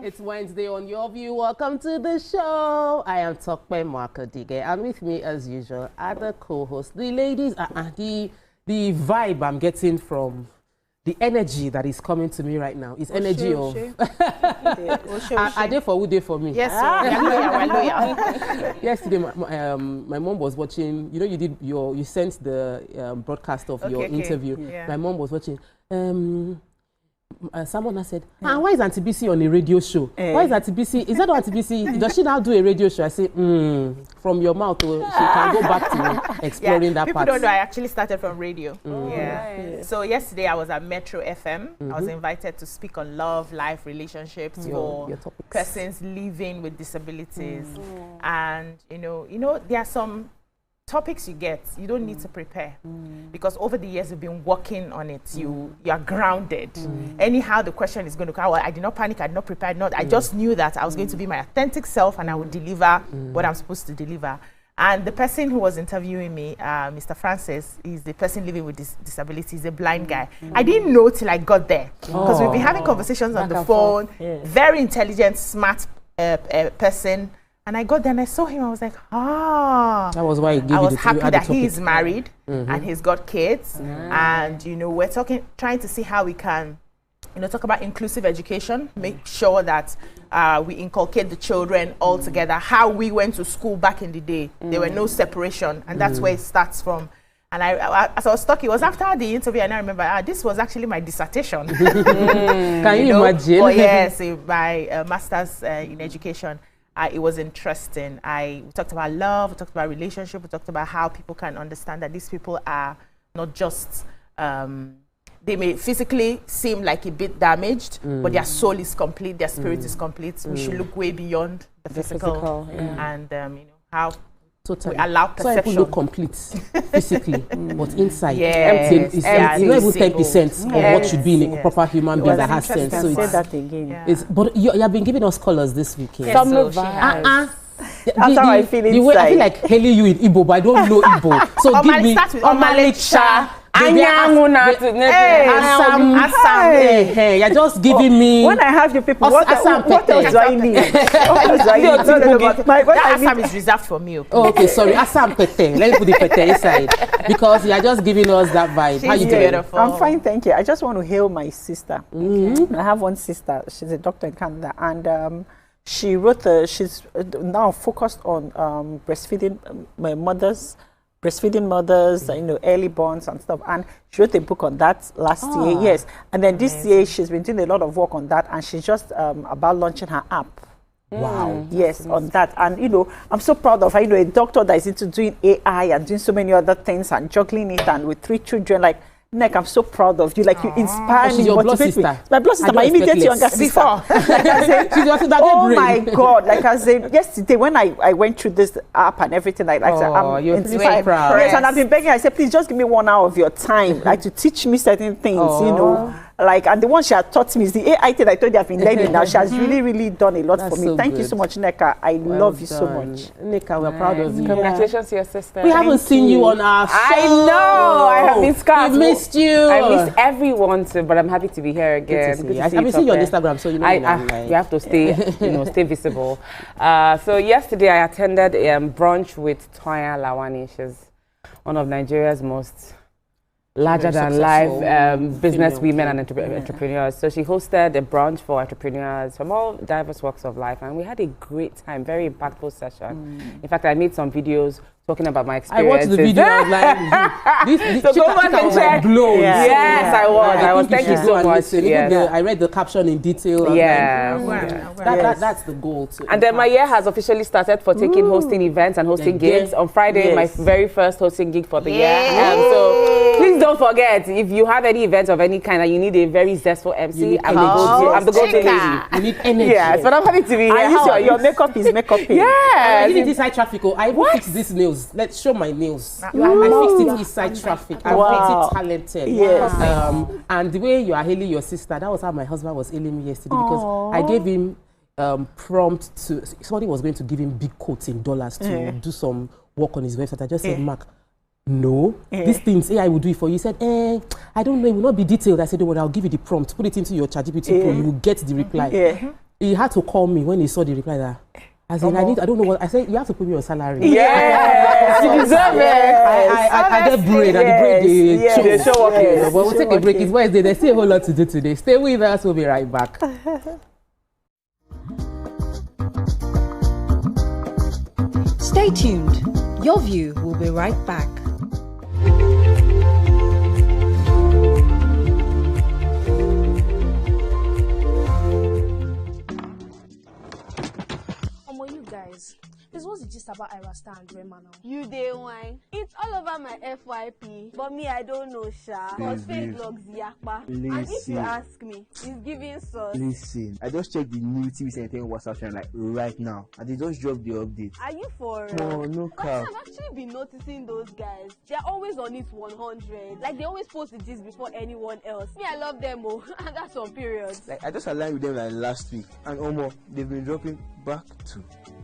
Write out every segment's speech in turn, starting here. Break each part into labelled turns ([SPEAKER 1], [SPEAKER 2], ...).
[SPEAKER 1] It's Wednesday on Your View. Welcome to the show. I am Tokpe Mwakadige, and with me, as usual, are the co-hosts. The ladies, the vibe I'm getting from the energy that is coming to me right now is energy of. Are they for who they for me?
[SPEAKER 2] Yes,
[SPEAKER 1] Yesterday, my mom was watching. You know, you sent the broadcast of your interview. Yeah. My mom was watching. Someone has said, why is Auntie BC on a radio show? Why is Auntie BC? Is that Auntie BC? Does she now do a radio show? I say, from your mouth, she can go back to exploring that
[SPEAKER 2] people
[SPEAKER 1] part.
[SPEAKER 2] People don't know I actually started from radio. Nice. So yesterday I was at Metro FM. I was invited to speak on love, life, relationships for persons living with disabilities. And you know, there are some topics you don't need to prepare because over the years you've been working on it. You are grounded. Anyhow the question is going to come. Well, I did not panic, I did not prepare, I just knew that I was going to be my authentic self and I would deliver what I'm supposed to deliver. And the person who was interviewing me, Mr. Francis, is the person living with disabilities, he's a blind guy. I didn't know till I got there because we've been having conversations on the phone. Very intelligent, smart person. And I got there and I saw him, I was like, that was why I was happy that he is married and he's got kids. And, we're trying to see how we can, talk about inclusive education, make sure that we inculcate the children all together, how we went to school back in the day. There were no separation, and that's where it starts from. And as I was talking, it was after the interview, and I remember, this was actually my dissertation.
[SPEAKER 1] Can you imagine?
[SPEAKER 2] Oh, yes, my master's in education. It was interesting. We talked about love, we talked about relationship, we talked about how people can understand that these people are not just, they may physically seem like a bit damaged, but their soul is complete, their spirit is complete. We should look way beyond the physical. And how we allow perception.
[SPEAKER 1] So people look complete physically, but inside, empty. It's not even 10% of what should be in a proper human being that has sense. So
[SPEAKER 3] say that again.
[SPEAKER 1] But you have been giving us colors this weekend.
[SPEAKER 3] Some
[SPEAKER 2] so
[SPEAKER 3] that's how I feel inside.
[SPEAKER 1] The way I feel like hailing you in Igbo, but I don't know Igbo. So give me
[SPEAKER 2] Omalecha.
[SPEAKER 1] You're just giving me.
[SPEAKER 3] When I have you people, what else do I need?
[SPEAKER 2] Assam is reserved for me.
[SPEAKER 1] Okay, sorry. Assam pete. Let me put the pete inside because you're just giving us that vibe. How you doing?
[SPEAKER 3] I'm fine, thank you. I just want to hail my sister. I have one sister. She's a doctor in Canada, and she wrote. She's now focused on breastfeeding mothers, early borns and stuff. And she wrote a book on that last year, yes. And then this year, she's been doing a lot of work on that, and she's just about launching her app. Wow. Yes, on that. And, I'm so proud of her, a doctor that is into doing AI and doing so many other things and juggling it, and with 3 children, like, Nick, I'm so proud of you. Like, you inspire me,
[SPEAKER 1] your
[SPEAKER 3] motivate me. My blood sister, my immediate younger sister.
[SPEAKER 1] Oh
[SPEAKER 3] my God. Like I said, yesterday when I went through this app and everything like that, I'm
[SPEAKER 1] very proud.
[SPEAKER 3] Yes, and I've been begging. I said, please just give me 1 hour of your time, like to teach me certain things, Like, and the one she had taught me is the AI thing I told you I've been learning now. She has really, really done a lot for me.
[SPEAKER 1] So
[SPEAKER 3] Thank you so much, Neka. I love you so much.
[SPEAKER 1] Neka, we're proud of you.
[SPEAKER 4] Congratulations to your sister.
[SPEAKER 1] We haven't seen you on our show.
[SPEAKER 4] I know. I have been scarred.
[SPEAKER 1] We missed you.
[SPEAKER 4] I missed everyone too, but I'm happy to be here again.
[SPEAKER 1] I've seen you on Instagram, so
[SPEAKER 4] you have to stay, stay visible. So yesterday I attended a brunch with Toya Lawani. She's one of Nigeria's most larger-than-life business women and entrepreneurs. So she hosted a brunch for entrepreneurs from all diverse walks of life, and we had a great time, very impactful session. In fact, I made some videos talking about my experiences.
[SPEAKER 1] I watched the video. I was like,
[SPEAKER 4] so go back and check. Yes, I was. Thank you so much.
[SPEAKER 1] Yes. I read the caption in detail. That's the goal too.
[SPEAKER 4] And then my year has officially started for hosting events and hosting gigs. On Friday, my very first hosting gig for the year. So please don't forget, if you have any events of any kind and you need a very zestful MC, I'm the go-to lady.
[SPEAKER 1] You need energy.
[SPEAKER 4] Yes, but I'm happy to be here.
[SPEAKER 3] Your makeup is makeup.
[SPEAKER 4] Yeah.
[SPEAKER 1] You need this side traffic. I even fix this nails. Let's show my nails. I fixed it inside traffic. I'm pretty talented.
[SPEAKER 3] Yes.
[SPEAKER 1] And the way you are hailing your sister, that was how my husband was hailing me yesterday because I gave him prompt to, somebody was going to give him big quotes in dollars to do some work on his website. I just said, Mark, no, these things AI will do it for you. He said, I don't know, it will not be detailed. I said, well, I'll give you the prompt, put it into your ChatGPT Pro, you will get the reply. he had to call me when he saw the reply that, as in, I don't know what, I said, you have to put me on salary.
[SPEAKER 4] Yes, you deserve it.
[SPEAKER 1] I get brain, and the brain,
[SPEAKER 4] they show working.
[SPEAKER 1] But we'll take a break. It's Wednesday. There's still a whole lot to do today. Stay with us. We'll be right back.
[SPEAKER 5] Stay tuned. Your View will be right back.
[SPEAKER 6] Guys, this was the gist about Irasta and Rema now.
[SPEAKER 7] You day wine. It's all over my FYP, but me I don't know, Sha. Cause fake logs yakpa. And if you ask me, it's giving sauce.
[SPEAKER 8] Listen, I just checked the new TVC Entertainment WhatsApp channel like right now, and they just dropped the update.
[SPEAKER 7] Are you for?
[SPEAKER 8] No cap.
[SPEAKER 7] I've actually been noticing those guys. They're always on it 100. Like they always post the gist before anyone else. Me, I love them, oh, and that's on periods.
[SPEAKER 8] Like I just aligned with them like last week, and they've been dropping back to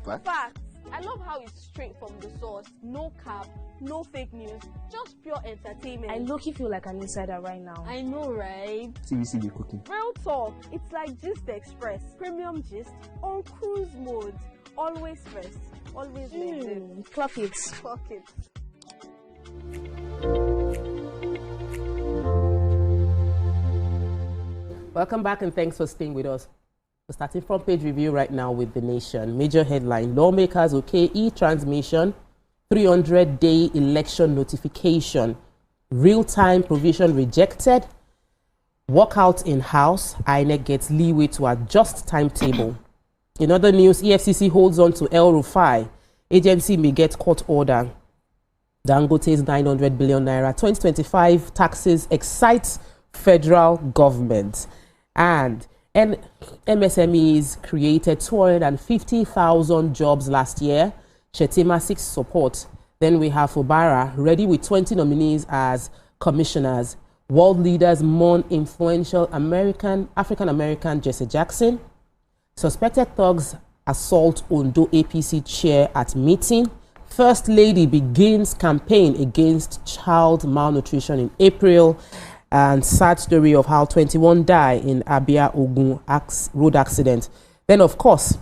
[SPEAKER 8] back.
[SPEAKER 7] Facts. I love how it's straight from the source. No cap, no fake news, just pure entertainment.
[SPEAKER 6] I low-key feel like an insider right now.
[SPEAKER 7] I know, right?
[SPEAKER 8] TVC be cooking.
[SPEAKER 7] Real talk. It's like Gist Express. Premium gist on cruise mode. Always first. Always next.
[SPEAKER 6] Clock it.
[SPEAKER 7] Clock it.
[SPEAKER 1] Welcome back and thanks for staying with us. We're starting front page review right now with The Nation. Major headline, lawmakers okay e-transmission, 300-day election notification, real-time provision rejected, walkout in House, INEC gets leeway to adjust timetable. In other news, EFCC holds on to El-Rufai. Agency may get court order. Dangote's 900 billion naira 2025 taxes excites federal government. And MSMEs created 250,000 jobs last year. Shetima seeks support. Then we have Fubara ready with 20 nominees as commissioners. World leaders mourn influential African-American Jesse Jackson. Suspected thugs assault Ondo APC chair at meeting. First Lady begins campaign against child malnutrition in April. And sad story of how 21 die in Abia Ogun road accident. Then, of course,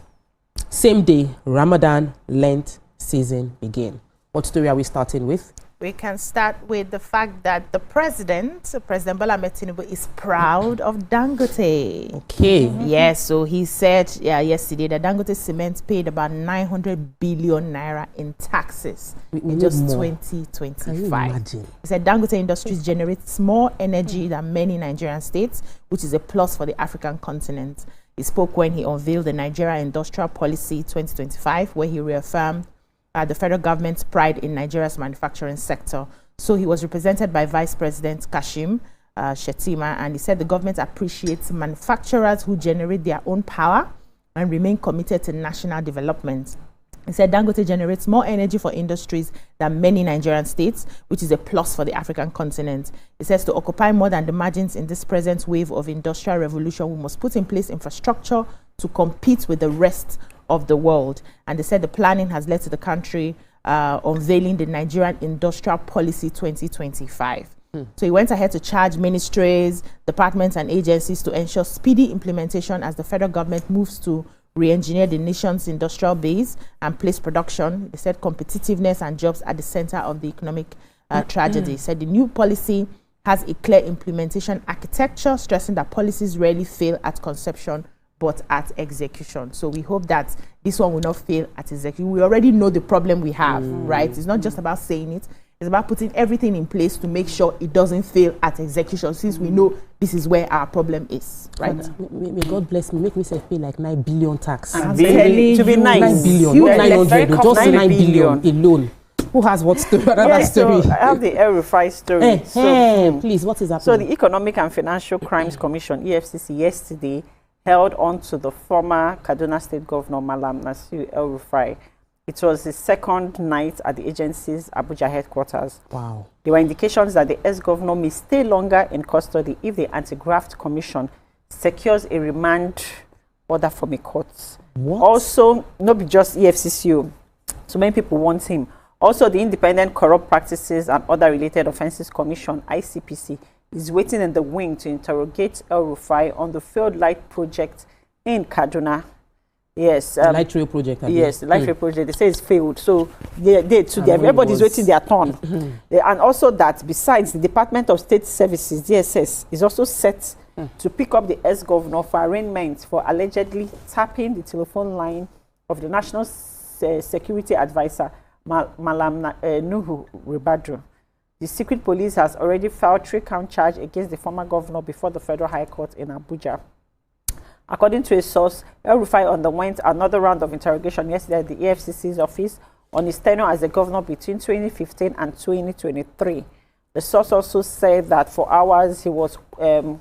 [SPEAKER 1] same day, Ramadan Lent season begin. What story are we starting with?
[SPEAKER 2] We can start with the fact that the President Bola Ahmed Tinubu, is proud of Dangote.
[SPEAKER 1] Okay.
[SPEAKER 2] Yes, so he said yesterday that Dangote Cement paid about 900 billion naira in taxes in just 2025. He said Dangote Industries generates more energy than many Nigerian states, which is a plus for the African continent. He spoke when he unveiled the Nigeria Industrial Policy 2025, where he reaffirmed the federal government's pride in Nigeria's manufacturing sector. So he was represented by Vice President Kashim Shettima, and he said the government appreciates manufacturers who generate their own power and remain committed to national development. He said Dangote generates more energy for industries than many Nigerian states, which is a plus for the African continent. He says to occupy more than the margins in this present wave of industrial revolution, we must put in place infrastructure to compete with the rest of the world. And they said the planning has led to the country unveiling the Nigerian Industrial Policy 2025. So he went ahead to charge ministries, departments and agencies to ensure speedy implementation as the federal government moves to re-engineer the nation's industrial base and place production. They said competitiveness and jobs at the center of the economic tragedy. He said the new policy has a clear implementation architecture, stressing that policies rarely fail at conception but at execution. So we hope that this one will not fail at execution. We already know the problem we have, right? It's not just about saying it. It's about putting everything in place to make sure it doesn't fail at execution, since we know this is where our problem is, right?
[SPEAKER 1] May God bless me, make me say pay like 9 billion tax.
[SPEAKER 3] To be nice.
[SPEAKER 1] 9 billion, not 900, just 9 billion alone. Who has what story? Another story.
[SPEAKER 3] So I have the El-Rufai story.
[SPEAKER 1] Please, what is happening?
[SPEAKER 3] So the Economic and Financial Crimes Commission, EFCC, yesterday held on to the former Kaduna State Governor, Malam Nasir El-Rufai. It was the second night at the agency's Abuja headquarters.
[SPEAKER 1] Wow.
[SPEAKER 3] There were indications that the ex-governor may stay longer in custody if the Anti-Graft Commission secures a remand order from a court.
[SPEAKER 1] What?
[SPEAKER 3] Also, not just EFCC, so many people want him. Also, the Independent Corrupt Practices and Other Related Offences Commission, ICPC, is waiting in the wing to interrogate El-Rufai on the failed light project in Kaduna. Yes.
[SPEAKER 1] Light rail project.
[SPEAKER 3] Yes, the light rail project. They say it's failed. So everybody's waiting their turn. And also that besides the Department of State Services, DSS, is also set to pick up the ex-governor for arraignment for allegedly tapping the telephone line of the National Security Advisor, Malam Nuhu Ribadru. The secret police has already filed 3-count charge against the former governor before the Federal High Court in Abuja. According to a source, El-Rufai underwent another round of interrogation yesterday at the EFCC's office on his tenure as the governor between 2015 and 2023. The source also said that for hours he was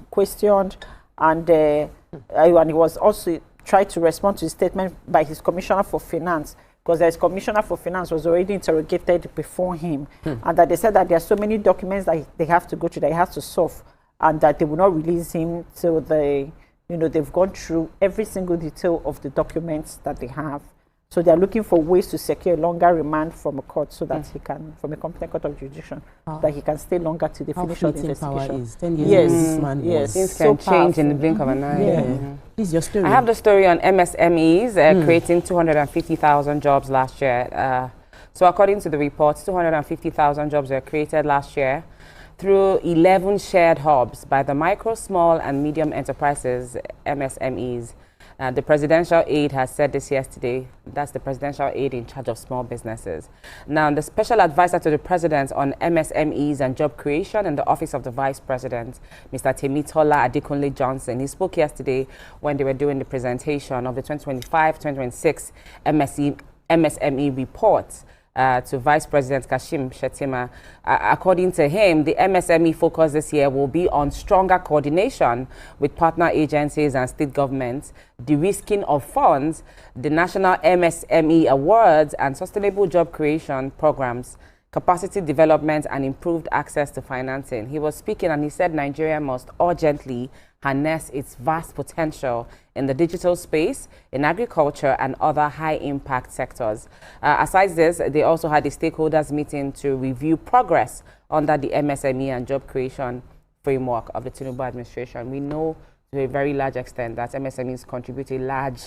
[SPEAKER 3] questioned and he was also tried to respond to his statement by his commissioner for finance, because his commissioner for finance was already interrogated before him, and that they said that there are so many documents that they have to go through, that he has to solve, and that they will not release him till they've gone through every single detail of the documents that they have. So they are looking for ways to secure a longer remand from a court so that he can, from a competent court of jurisdiction, that he can stay longer till they finish the investigation.
[SPEAKER 1] Power is 10 years this man
[SPEAKER 3] yes.
[SPEAKER 4] Things can change in the blink of an eye.
[SPEAKER 1] Please, your story.
[SPEAKER 4] I have the story on MSMEs creating 250,000 jobs last year. So according to the reports, 250,000 jobs were created last year through 11 shared hubs by the micro, small and medium enterprises, MSMEs. The presidential aide has said this yesterday. That's the presidential aide in charge of small businesses. Now, the special advisor to the president on MSMEs and job creation in the office of the vice president, Mr. Temitola Adekunle Johnson, he spoke yesterday when they were doing the presentation of the 2025-2026 MSME report to Vice President Kashim Shettima. According to him, the MSME focus this year will be on stronger coordination with partner agencies and state governments, de-risking of funds, the National MSME Awards and sustainable job creation programs, capacity development and improved access to financing. He was speaking and he said Nigeria must urgently harness its vast potential in the digital space, in agriculture and other high-impact sectors. Aside this, they also had a stakeholders meeting to review progress under the MSME and job creation framework of the Tinubu administration. We know to a very large extent that MSMEs contribute a large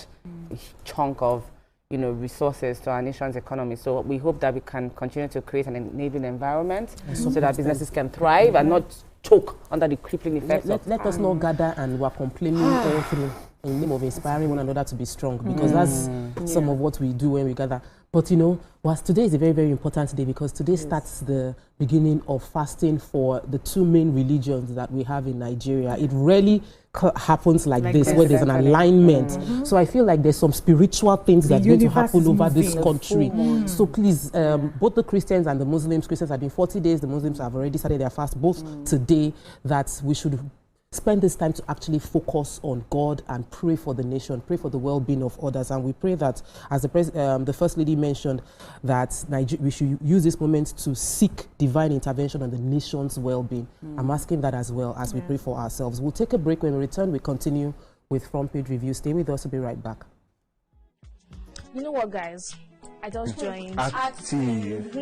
[SPEAKER 4] chunk of resources to our nation's economy. So we hope that we can continue to create an enabling environment so that businesses can thrive and not choke under the crippling effects.
[SPEAKER 1] Let us not gather and we're complaining all through in the name of inspiring one another to be strong, because that's some of what we do when we gather. But today is a very, very important day, because today starts the beginning of fasting for the two main religions that we have in Nigeria. It rarely happens like this, where there's an alignment. So I feel like there's some spiritual things that are going to happen over this country. So please, both the Christians and the Muslims, Christians have been 40 days, the Muslims have already started their fast, both today, that we should spend this time to actually focus on God and pray for the nation, pray for the well-being of others. And we pray that, as the First Lady mentioned, that we should use this moment to seek divine intervention on the nation's well-being. I'm asking that as well as we pray for ourselves. We'll take a break. When we return, we continue with Front Page Review. Stay with us. We'll be right back.
[SPEAKER 6] You know what, guys? I just joined.
[SPEAKER 8] Active.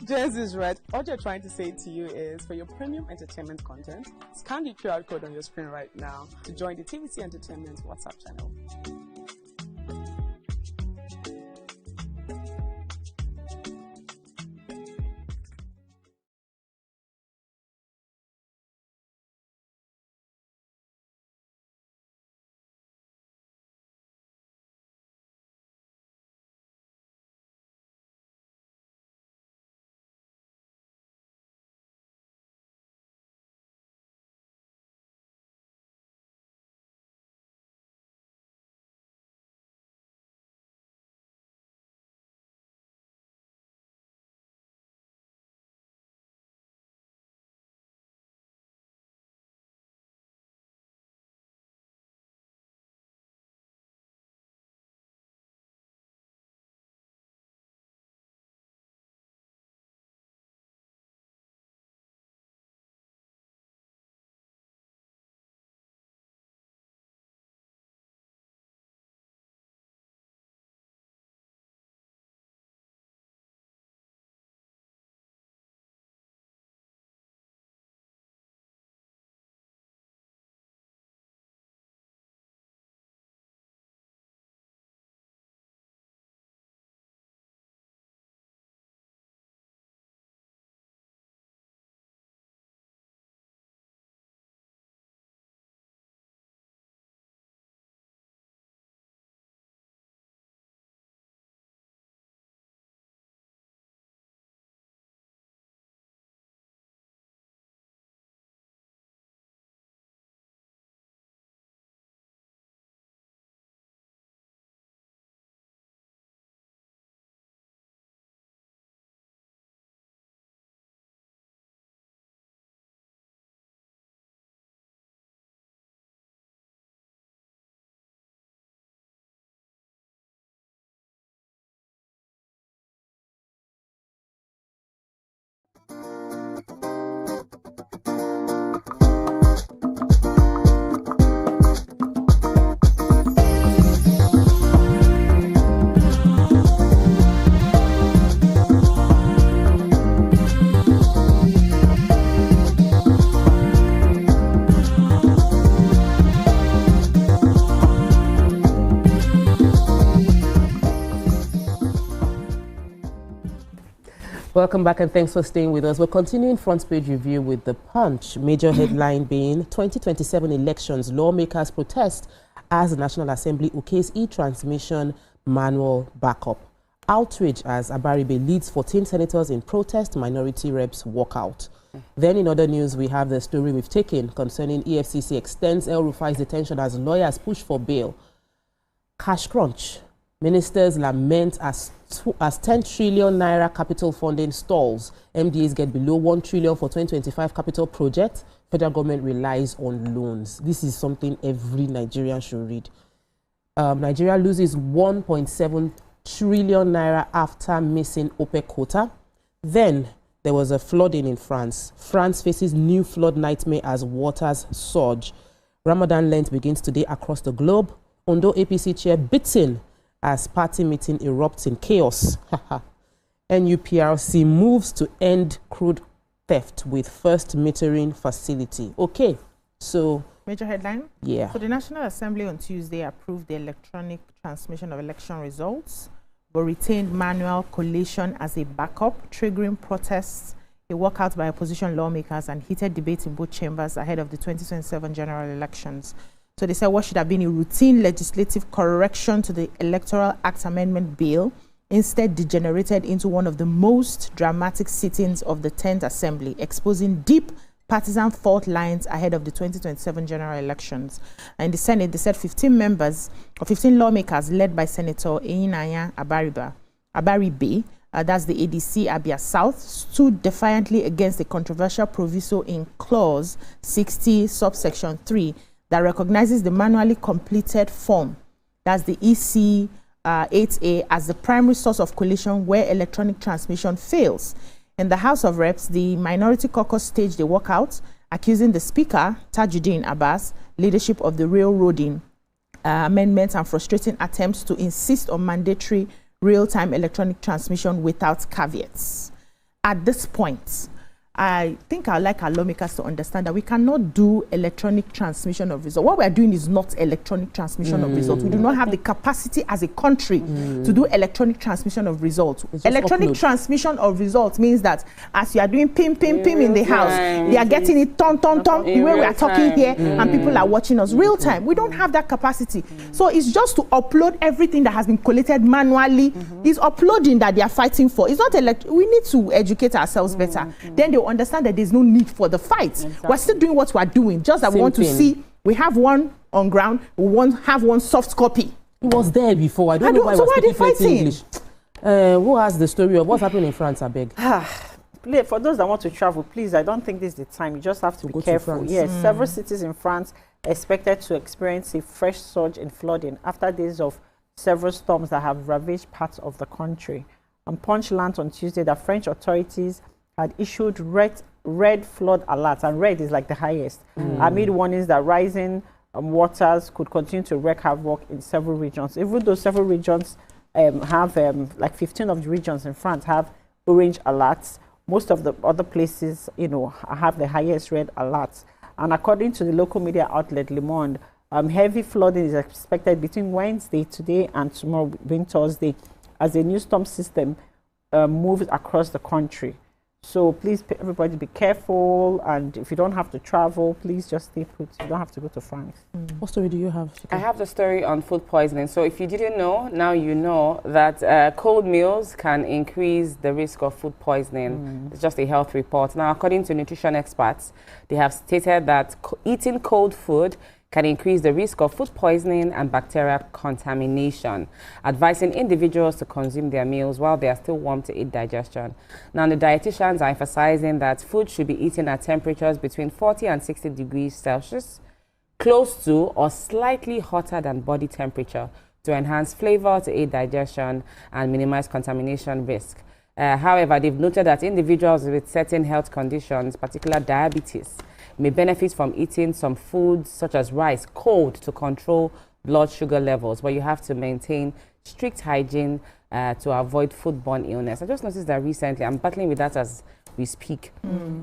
[SPEAKER 9] Jez is right. What you're trying to say to you is, for your premium entertainment content, scan the QR code on your screen right now to join the TVC Entertainment WhatsApp channel.
[SPEAKER 1] Welcome back and thanks for staying with us. We're continuing front page review with The Punch. Major headline being 2027 elections. Lawmakers protest as the National Assembly okays e-transmission manual backup. Outrage as Abaribe leads 14 senators in protest. Minority reps walk out. Then in other news, we have the story we've taken concerning EFCC extends El-Rufai's detention as lawyers push for bail. Cash crunch. Ministers lament as 10 trillion naira capital funding stalls. MDAs get below 1 trillion for 2025 capital project. Federal government relies on loans. This is something every Nigerian should read. Nigeria loses 1.7 trillion naira after missing OPEC quota. Then there was a flooding in France. France faces new flood nightmare as waters surge. Ramadan and Lent begins today across the globe. Ondo APC chair beaten as party meeting erupts in chaos. NUPRC moves to end crude theft with first metering facility. Okay, so...
[SPEAKER 2] Major headline?
[SPEAKER 1] Yeah.
[SPEAKER 2] So the National Assembly on Tuesday approved the electronic transmission of election results, but retained manual collation as a backup, triggering protests, a walkout by opposition lawmakers, and heated debate in both chambers ahead of the 2027 general elections. So they said what should have been a routine legislative correction to the Electoral Act Amendment Bill instead degenerated into one of the most dramatic sittings of the 10th Assembly, exposing deep partisan fault lines ahead of the 2027 general elections. And in the Senate, they said 15 lawmakers led by Senator Eyinaya Abaribe, that's the ADC Abia South, stood defiantly against the controversial proviso in Clause 60, subsection 3, that recognizes the manually completed form, that's the EC 8A, as the primary source of collation where electronic transmission fails. In the House of Reps, the minority caucus staged a walkout, accusing the Speaker, Tajuddin Abbas, leadership of the railroading amendments and frustrating attempts to insist on mandatory real-time electronic transmission without caveats. At this point, I think I'd like our lawmakers to understand that we cannot do electronic transmission of results. What we are doing is not electronic transmission of results. We do not have the capacity as a country to do electronic transmission of results. Electronic transmission of results means that as you are doing pim in the house, they are getting it ton, the way we are talking here, and people are watching us real time. We don't have that capacity. So it's just to upload everything that has been collated manually. It's uploading that they are fighting for. It's not we need to educate ourselves better. Then they understand that there's no need for the fight. Exactly. We're still doing what we're doing, just that we want to see, we have one on ground, we have one soft copy.
[SPEAKER 1] It was there before. I don't know why
[SPEAKER 2] so
[SPEAKER 1] we're
[SPEAKER 2] speaking fighting
[SPEAKER 1] English. Who has the story of what's happening in France, I beg?
[SPEAKER 3] For those that want to travel, please, I don't think this is the time. You just have to be careful. Yes, several cities in France are expected to experience a fresh surge in flooding after days of several storms that have ravaged parts of the country. And Punch learned on Tuesday that French authorities had issued red flood alerts, and red is like the highest, amid warnings that rising waters could continue to wreak havoc in several regions. Even though several regions have, like 15 of the regions in France have orange alerts, most of the other places, have the highest red alerts. And according to the local media outlet Le Monde, heavy flooding is expected between Wednesday, today, and tomorrow, being Thursday, as a new storm system moves across the country. So please, everybody, be careful, and if you don't have to travel, please just stay put. You don't have to go to France.
[SPEAKER 1] What story do you have?
[SPEAKER 4] I have the story on food poisoning. So if you didn't know, now you know that cold meals can increase the risk of food poisoning. It's just a health report. Now, according to nutrition experts, they have stated that eating cold food can increase the risk of food poisoning and bacterial contamination, advising individuals to consume their meals while they are still warm to aid digestion. Now, the dietitians are emphasizing that food should be eaten at temperatures between 40 and 60 degrees Celsius, close to or slightly hotter than body temperature, to enhance flavor, to aid digestion, and minimize contamination risk. However, they've noted that individuals with certain health conditions, particularly diabetes, may benefit from eating some foods such as rice cold to control blood sugar levels, but you have to maintain strict hygiene to avoid foodborne illness. I just noticed that recently, I'm battling with that as we speak.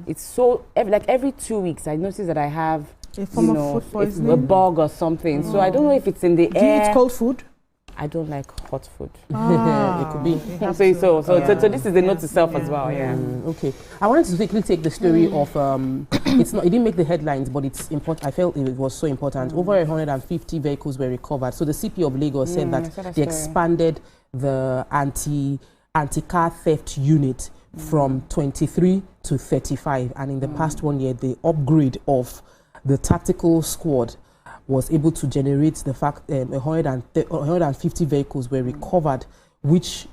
[SPEAKER 4] It's so, every 2 weeks, I notice that I have
[SPEAKER 2] a form of food poisoning,
[SPEAKER 4] a bug or something. So I don't know if it's in the air.
[SPEAKER 2] Do you eat cold food?
[SPEAKER 4] I don't like hot food.
[SPEAKER 1] It could be.
[SPEAKER 4] So this is a note to self as well.
[SPEAKER 1] Okay. I wanted to quickly take the story of it didn't make the headlines, but it's important. I felt it was so important. Over 150 vehicles were recovered. So the CP of Lagos said that they expanded the anti-car theft unit from 23 to 35, and in the past 1 year the upgrade of the tactical squad was able to generate the fact 150 vehicles were recovered, which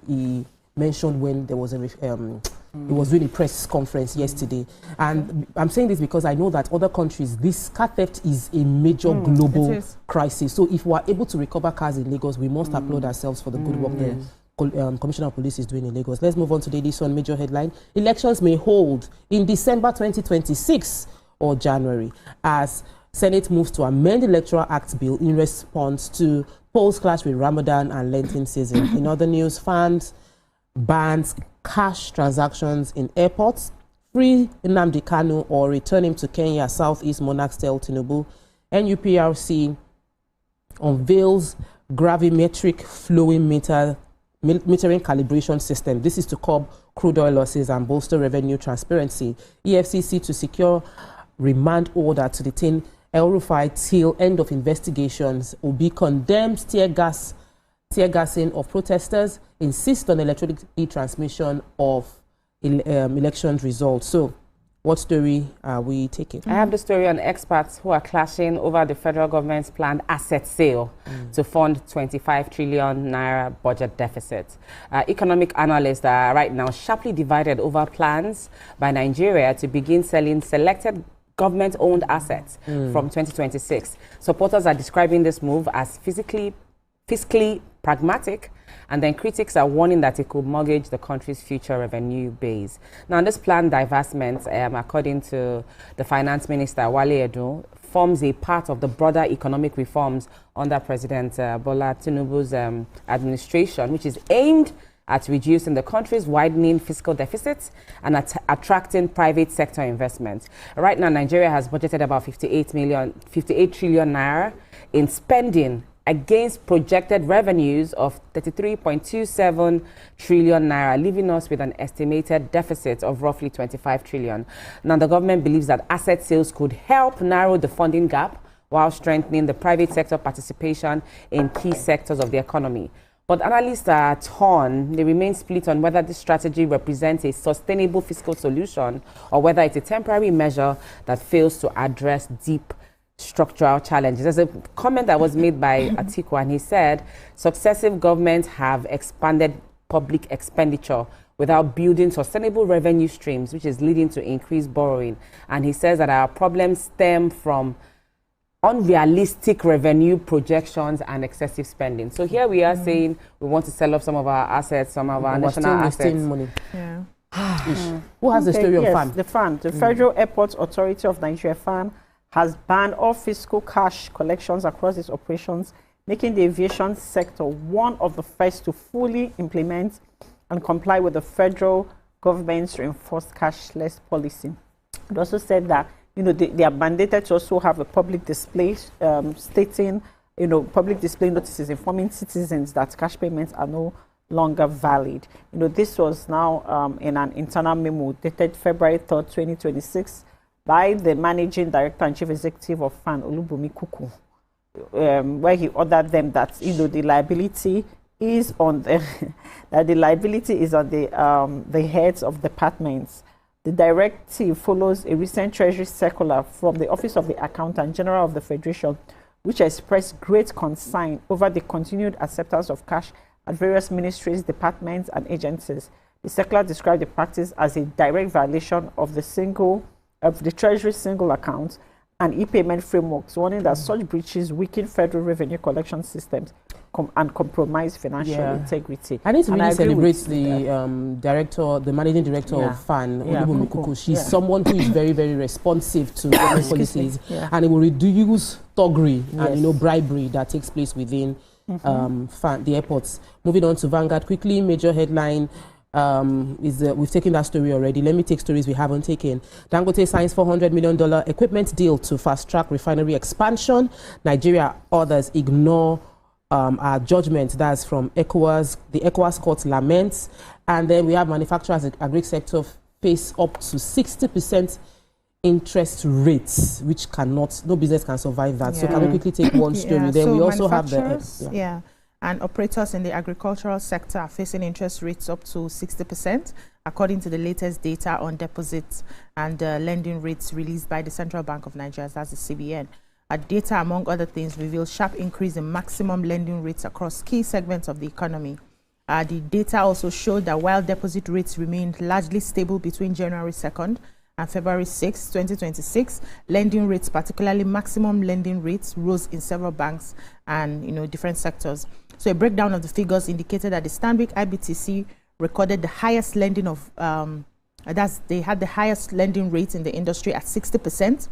[SPEAKER 1] he mentioned when there was he was doing a press conference yesterday. And I'm saying this because I know that other countries, this car theft is a major global crisis. So if we are able to recover cars in Lagos, we must applaud ourselves for the good work the Commissioner of Police is doing in Lagos. Let's move on to this one major headline. Elections may hold in December 2026 or January as Senate moves to amend the Electoral Act bill in response to polls clash with Ramadan and Lenten season. In other news, fans bans cash transactions in airports, free Nnamdi Kanu or return him to Kenya, Southeast monarchs tell Tinubu. NUPRC unveils gravimetric flowing metering calibration system. This is to curb crude oil losses and bolster revenue transparency. EFCC to secure remand order to detain El-Rufai till end of investigations. Obi condemns tear gassing of protesters, insist on electronic transmission of election results. So, what story are we taking?
[SPEAKER 4] I have the story on experts who are clashing over the federal government's planned asset sale to fund 25 trillion naira budget deficit. Economic analysts are right now sharply divided over plans by Nigeria to begin selling selected government-owned assets from 2026. Supporters are describing this move as fiscally pragmatic, and then critics are warning that it could mortgage the country's future revenue base. Now, this planned divestment, according to the finance minister, Wale Edun, forms a part of the broader economic reforms under President Bola Tinubu's administration, which is aimed at reducing the country's widening fiscal deficits and attracting private sector investment. Right now, Nigeria has budgeted about 58 trillion naira in spending against projected revenues of 33.27 trillion naira, leaving us with an estimated deficit of roughly 25 trillion. Now, the government believes that asset sales could help narrow the funding gap while strengthening the private sector participation in key sectors of the economy. But analysts are torn. They remain split on whether this strategy represents a sustainable fiscal solution or whether it's a temporary measure that fails to address deep structural challenges. There's a comment that was made by Atiku, and he said successive governments have expanded public expenditure without building sustainable revenue streams, which is leading to increased borrowing. And he says that our problems stem from unrealistic revenue projections and excessive spending. So here we are saying we want to sell off some of our assets, some of our national assets.
[SPEAKER 1] Money. Who has the story of FAN?
[SPEAKER 3] The FAN, the Federal Airports Authority of Nigeria, FAN, has banned all fiscal cash collections across its operations, making the aviation sector one of the first to fully implement and comply with the federal government's reinforced cashless policy. It also said that they are mandated to also have a public display stating, public display notices informing citizens that cash payments are no longer valid. This was now in an internal memo dated February 3rd, 2026 by the Managing Director and Chief Executive of FAN, Olubunmi Kuku, where he ordered them that, the liability is on the the heads of departments. The directive follows a recent Treasury circular from the Office of the Accountant General of the Federation, which expressed great concern over the continued acceptance of cash at various ministries, departments, and agencies. The circular described the practice as a direct violation of the Treasury single account and e-payment frameworks, warning that such breaches weaken federal revenue collection systems and compromise financial integrity.
[SPEAKER 1] I need to really celebrate the managing director of FAN, Olubunmi Kuku. She's someone who is very, very responsive to government policies, and it will reduce thuggery and bribery that takes place within FAN, the airports. Moving on to Vanguard quickly, major headline. We've taken that story already. Let me take stories we haven't taken. Dangote signs $400 million equipment deal to fast-track refinery expansion. Nigeria, others ignore our judgment. That's from ECOWAS. The ECOWAS court laments. And then we have manufacturers and agri sector face up to 60% interest rates, which no business can survive that. So can we quickly take one story? Then
[SPEAKER 2] so
[SPEAKER 1] we also have the...
[SPEAKER 2] And operators in the agricultural sector are facing interest rates up to 60%, according to the latest data on deposits and lending rates released by the Central Bank of Nigeria, that's the CBN. Data, among other things, reveals sharp increase in maximum lending rates across key segments of the economy. The data also showed that while deposit rates remained largely stable between January 2nd and February 6, 2026, lending rates, particularly maximum lending rates, rose in several banks and different sectors. So a breakdown of the figures indicated that the Stanbic IBTC recorded the highest lending of, they had the highest lending rate in the industry at 60%,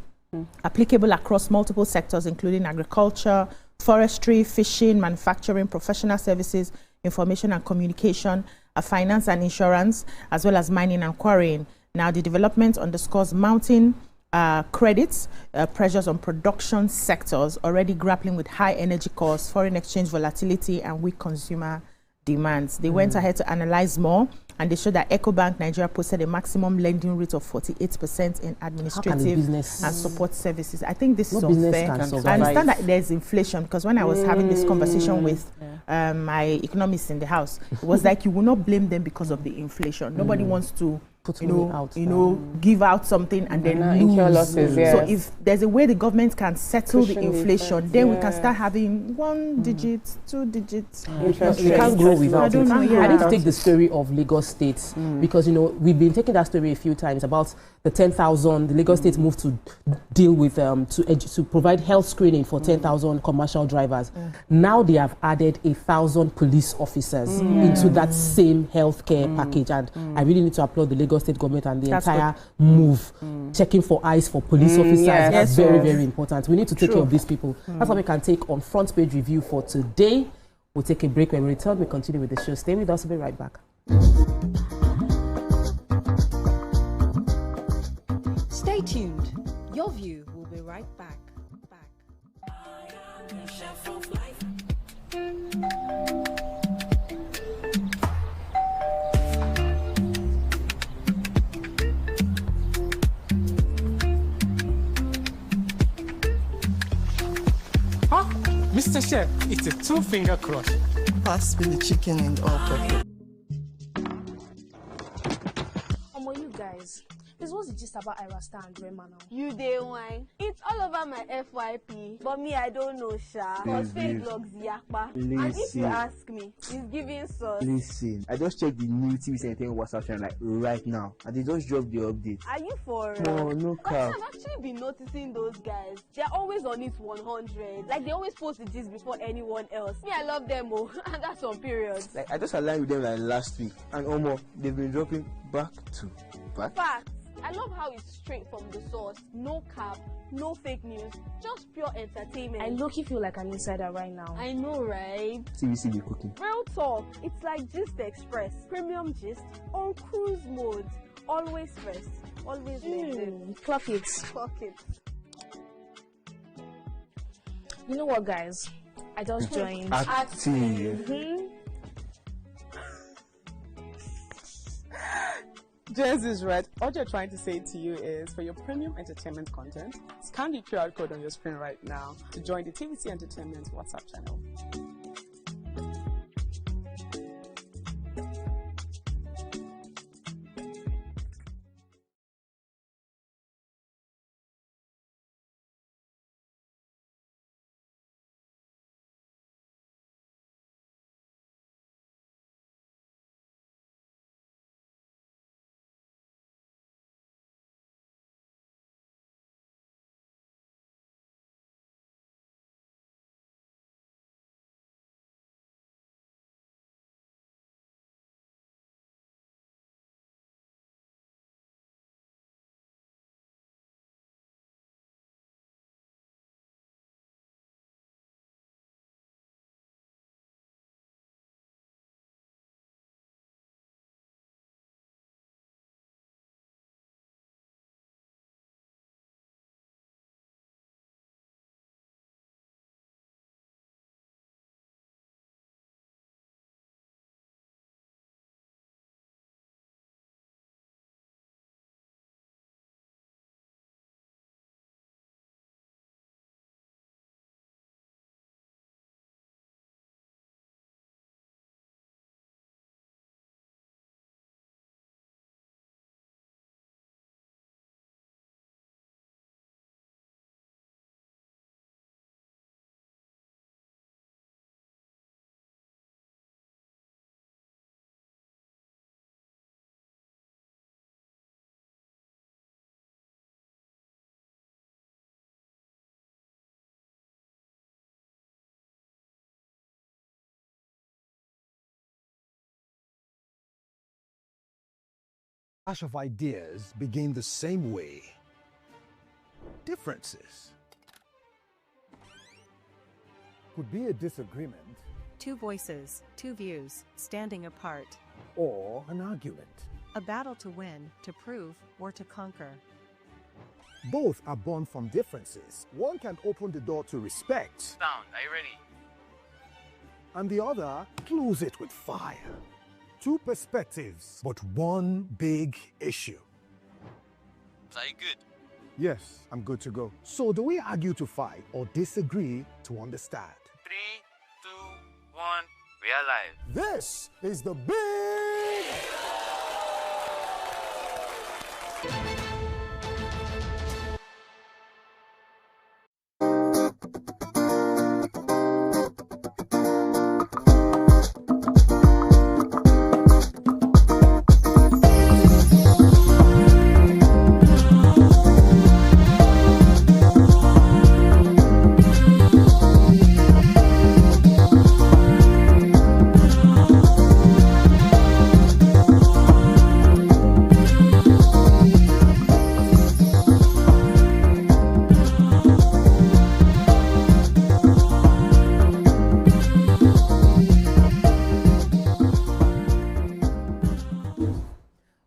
[SPEAKER 2] applicable across multiple sectors, including agriculture, forestry, fishing, manufacturing, professional services, information and communication, finance and insurance, as well as mining and quarrying. Now, the development underscores mounting credits, pressures on production sectors already grappling with high energy costs, foreign exchange volatility, and weak consumer demands. They went ahead to analyze more, and they showed that EcoBank Nigeria posted a maximum lending rate of 48% in administrative and support services. I think this is unfair. I understand that there's inflation, because when I was having this conversation with my economist in the house, it was like you will not blame them because of the inflation. Nobody wants to give out something and then lose.
[SPEAKER 4] Losses,
[SPEAKER 2] So if there's a way the government can settle the inflation, then we can start having 1 digit, 2 digits.
[SPEAKER 1] We can't grow without it. I need to take the story of Lagos State, because we've been taking that story a few times about the 10,000. The Lagos State moved to deal with to provide health screening for 10,000 commercial drivers. Now they have added 1,000 police officers into that same healthcare package, and I really need to applaud the Lagos State government and the entire move. Checking for eyes for police officers. That's very, very important. We need to take care of these people. That's what we can take on front page review for today. We'll take a break. When we return, we continue with the show. Stay with us. We'll be right back.
[SPEAKER 5] Stay tuned. Your view will be right back.
[SPEAKER 10] Huh? Mr. Chef, it's a 2-finger crush.
[SPEAKER 11] Pass me the chicken and all pocket.
[SPEAKER 6] You guys, this was the gist about Irasta and Rema now.
[SPEAKER 7] You day wine. It's all over my FYP, but me, I don't know, Sha. Cause fake logs yakpa. And if you ask me, it's giving sauce.
[SPEAKER 8] Listen, I just checked the new TVC Entertainment WhatsApp channel like right now, and they just dropped the update.
[SPEAKER 7] Are you for
[SPEAKER 8] No cap.
[SPEAKER 7] I've actually been noticing those guys. They're always on it 100. Like they always post the gist before anyone else. Me, I love them, and that's on periods.
[SPEAKER 8] Like I just aligned with them like last week, and they've been dropping back to back.
[SPEAKER 7] Facts. I love how it's straight from the source. No cap, no fake news, just pure entertainment.
[SPEAKER 6] I low-key feel like an insider right now.
[SPEAKER 7] I know, right?
[SPEAKER 8] TVC be cooking.
[SPEAKER 7] Real talk. It's like Gist Express. Premium gist on cruise mode. Always first. Always maintain.
[SPEAKER 6] Clock it.
[SPEAKER 7] Clock it.
[SPEAKER 6] You know what, guys? I just joined.
[SPEAKER 8] Active.
[SPEAKER 9] Jez is right. What you're trying to say to you is, for your premium entertainment content, scan the QR code on your screen right now to join the TVC Entertainment WhatsApp channel.
[SPEAKER 12] clash of ideas begin the same way. Differences could be a disagreement.
[SPEAKER 13] Two voices, two views, standing apart.
[SPEAKER 12] Or an argument.
[SPEAKER 13] A battle to win, to prove, or to conquer.
[SPEAKER 12] Both are born from differences. One can open the door to respect.
[SPEAKER 14] Sound, are you ready?
[SPEAKER 12] And the other close it with fire. Two perspectives, but one big issue.
[SPEAKER 14] Are you good?
[SPEAKER 12] Yes, I'm good to go. So do we argue to fight or disagree to understand?
[SPEAKER 14] 3, 2, 1, we are live.
[SPEAKER 12] This is the big...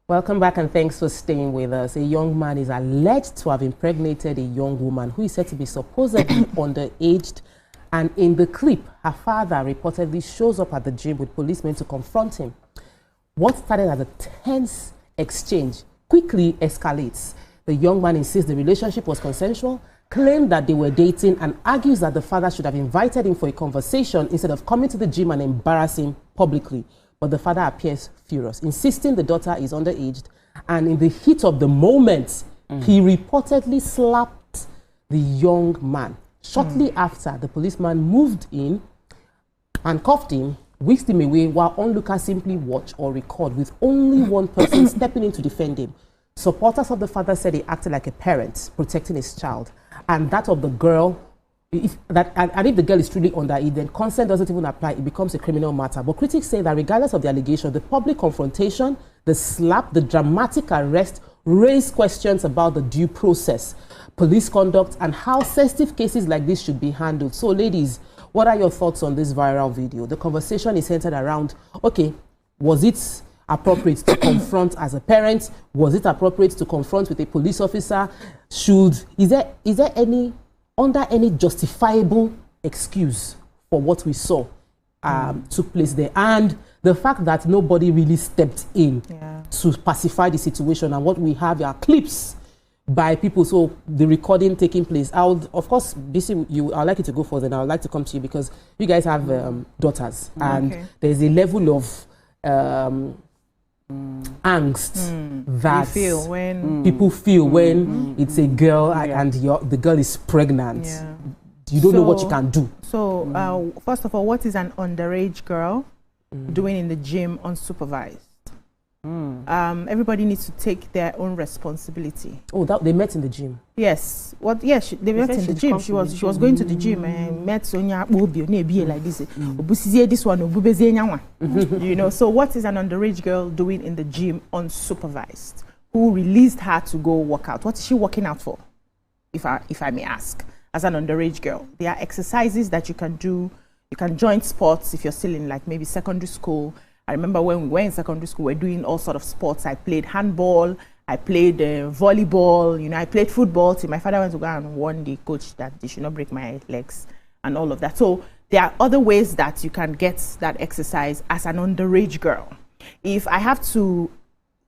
[SPEAKER 1] Welcome back and thanks for staying with us. A young man is alleged to have impregnated a young woman who is said to be supposedly underaged, and in the clip, her father reportedly shows up at the gym with policemen to confront him. What started as a tense exchange quickly escalates. The young man insists the relationship was consensual, claimed that they were dating, and argues that the father should have invited him for a conversation instead of coming to the gym and embarrassing him publicly. But the father appears furious, insisting the daughter is underaged, and in the heat of the moment, he reportedly slapped the young man. Shortly after, the policeman moved in and cuffed him, whisked him away, while onlookers simply watch or record, with only one person stepping in to defend him. Supporters of the father said he acted like a parent protecting his child, and that of the girl. If the girl is truly underage, then consent doesn't even apply. It becomes a criminal matter. But critics say that regardless of the allegation, the public confrontation, the slap, the dramatic arrest raise questions about the due process, police conduct, and how sensitive cases like this should be handled. So, ladies, what are your thoughts on this viral video? The conversation is centered around, okay, was it appropriate to confront as a parent? Was it appropriate to confront with a police officer? Is there under any justifiable excuse for what we saw took place there, and the fact that nobody really stepped in to pacify the situation, and what we have are clips by people, so the recording taking place. I would, of course, I'd like you to go further, and I would like to come to you because you guys have daughters, and there's a level of angst that people feel when it's a girl and the girl is pregnant. You don't know what you can do.
[SPEAKER 2] So, first of all, what is an underage girl doing in the gym unsupervised? Everybody needs to take their own responsibility.
[SPEAKER 1] Oh, they met in the gym.
[SPEAKER 2] Yes. They met in the gym. She was going to the gym and met Sonia like this. This one, you know. So what is an underage girl doing in the gym unsupervised? Who released her to go work out? What is she working out for? If I may ask, as an underage girl, there are exercises that you can do. You can join sports if you're still in like maybe secondary school. I remember when we were in secondary school, we were doing all sorts of sports. I played handball, I played volleyball, you know, I played football till my father went to go and warn the coach that they should not break my legs and all of that. So there are other ways that you can get that exercise as an underage girl. If I have to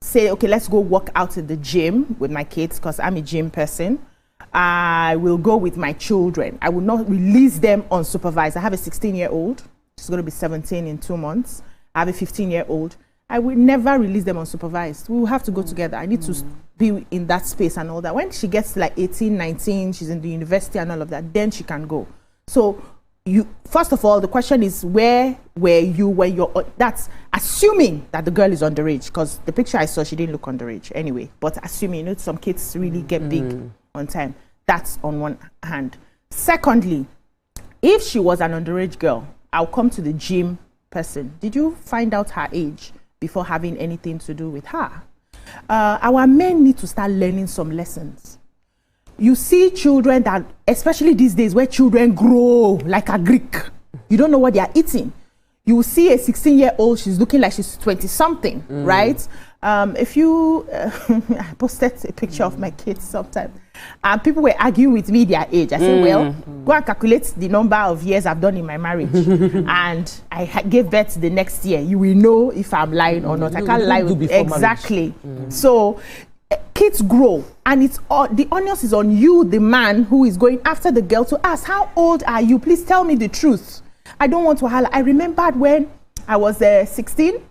[SPEAKER 2] say, okay, let's go work out in the gym with my kids because I'm a gym person, I will go with my children. I will not release them unsupervised. I have a 16-year-old. She's going to be 17 in 2 months. I have a 15-year-old. I will never release them unsupervised. We will have to go together. I need to be in that space and all that. When she gets like 18, 19, she's in the university and all of that, then she can go. So first of all, the question is, where were you when that's assuming that the girl is underage, because the picture I saw, she didn't look underage anyway, but assuming, you know, some kids really get big on time. That's on one hand. Secondly, if she was an underage girl, I'll come to the gym person. Did you find out her age before having anything to do with her?
[SPEAKER 15] our men need to start learning some lessons. You see children that, especially these days where children grow like a Greek, you don't know what they are eating. You will see a 16-year-old, she's looking like she's 20-something, right? If you, I posted a picture of my kids sometime, and people were arguing with me their age. I said, well, go and calculate the number of years I've done in my marriage. And I gave birth the next year. You will know if I'm lying or not. I can't lie with exactly. So kids grow, and it's all, the onus is on you, the man who is going after the girl, to ask, how old are you? Please tell me the truth. I don't want to holler. I remembered when I was 16,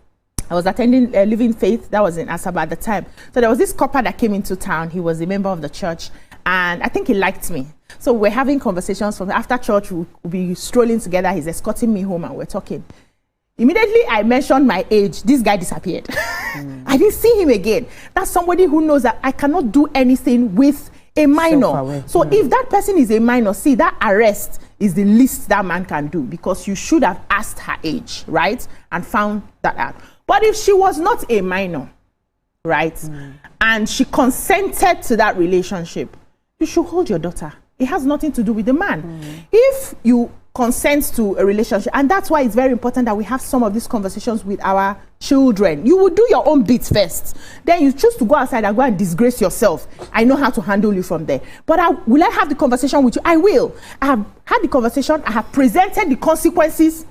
[SPEAKER 15] I was attending Living Faith. That was in Asaba at the time. So there was this couple that came into town. He was a member of the church, and I think he liked me. So we're having conversations from after church. We'll be strolling together. He's escorting me home, and we're talking. Immediately, I mentioned my age. This guy disappeared. I didn't see him again. That's somebody who knows that I cannot do anything with a minor. So if that person is a minor, see, that arrest is the least that man can do, because you should have asked her age, right? And found that out. But if she was not a minor, right? And she consented to that relationship, you should hold your daughter. It has nothing to do with the man. If you consent to a relationship, and that's why it's very important that we have some of these conversations with our children. You will do your own bit first, then you choose to go outside and go and disgrace yourself. I know how to handle you from there, but will I have the conversation with you? I will. I have had the conversation. I have presented the consequences.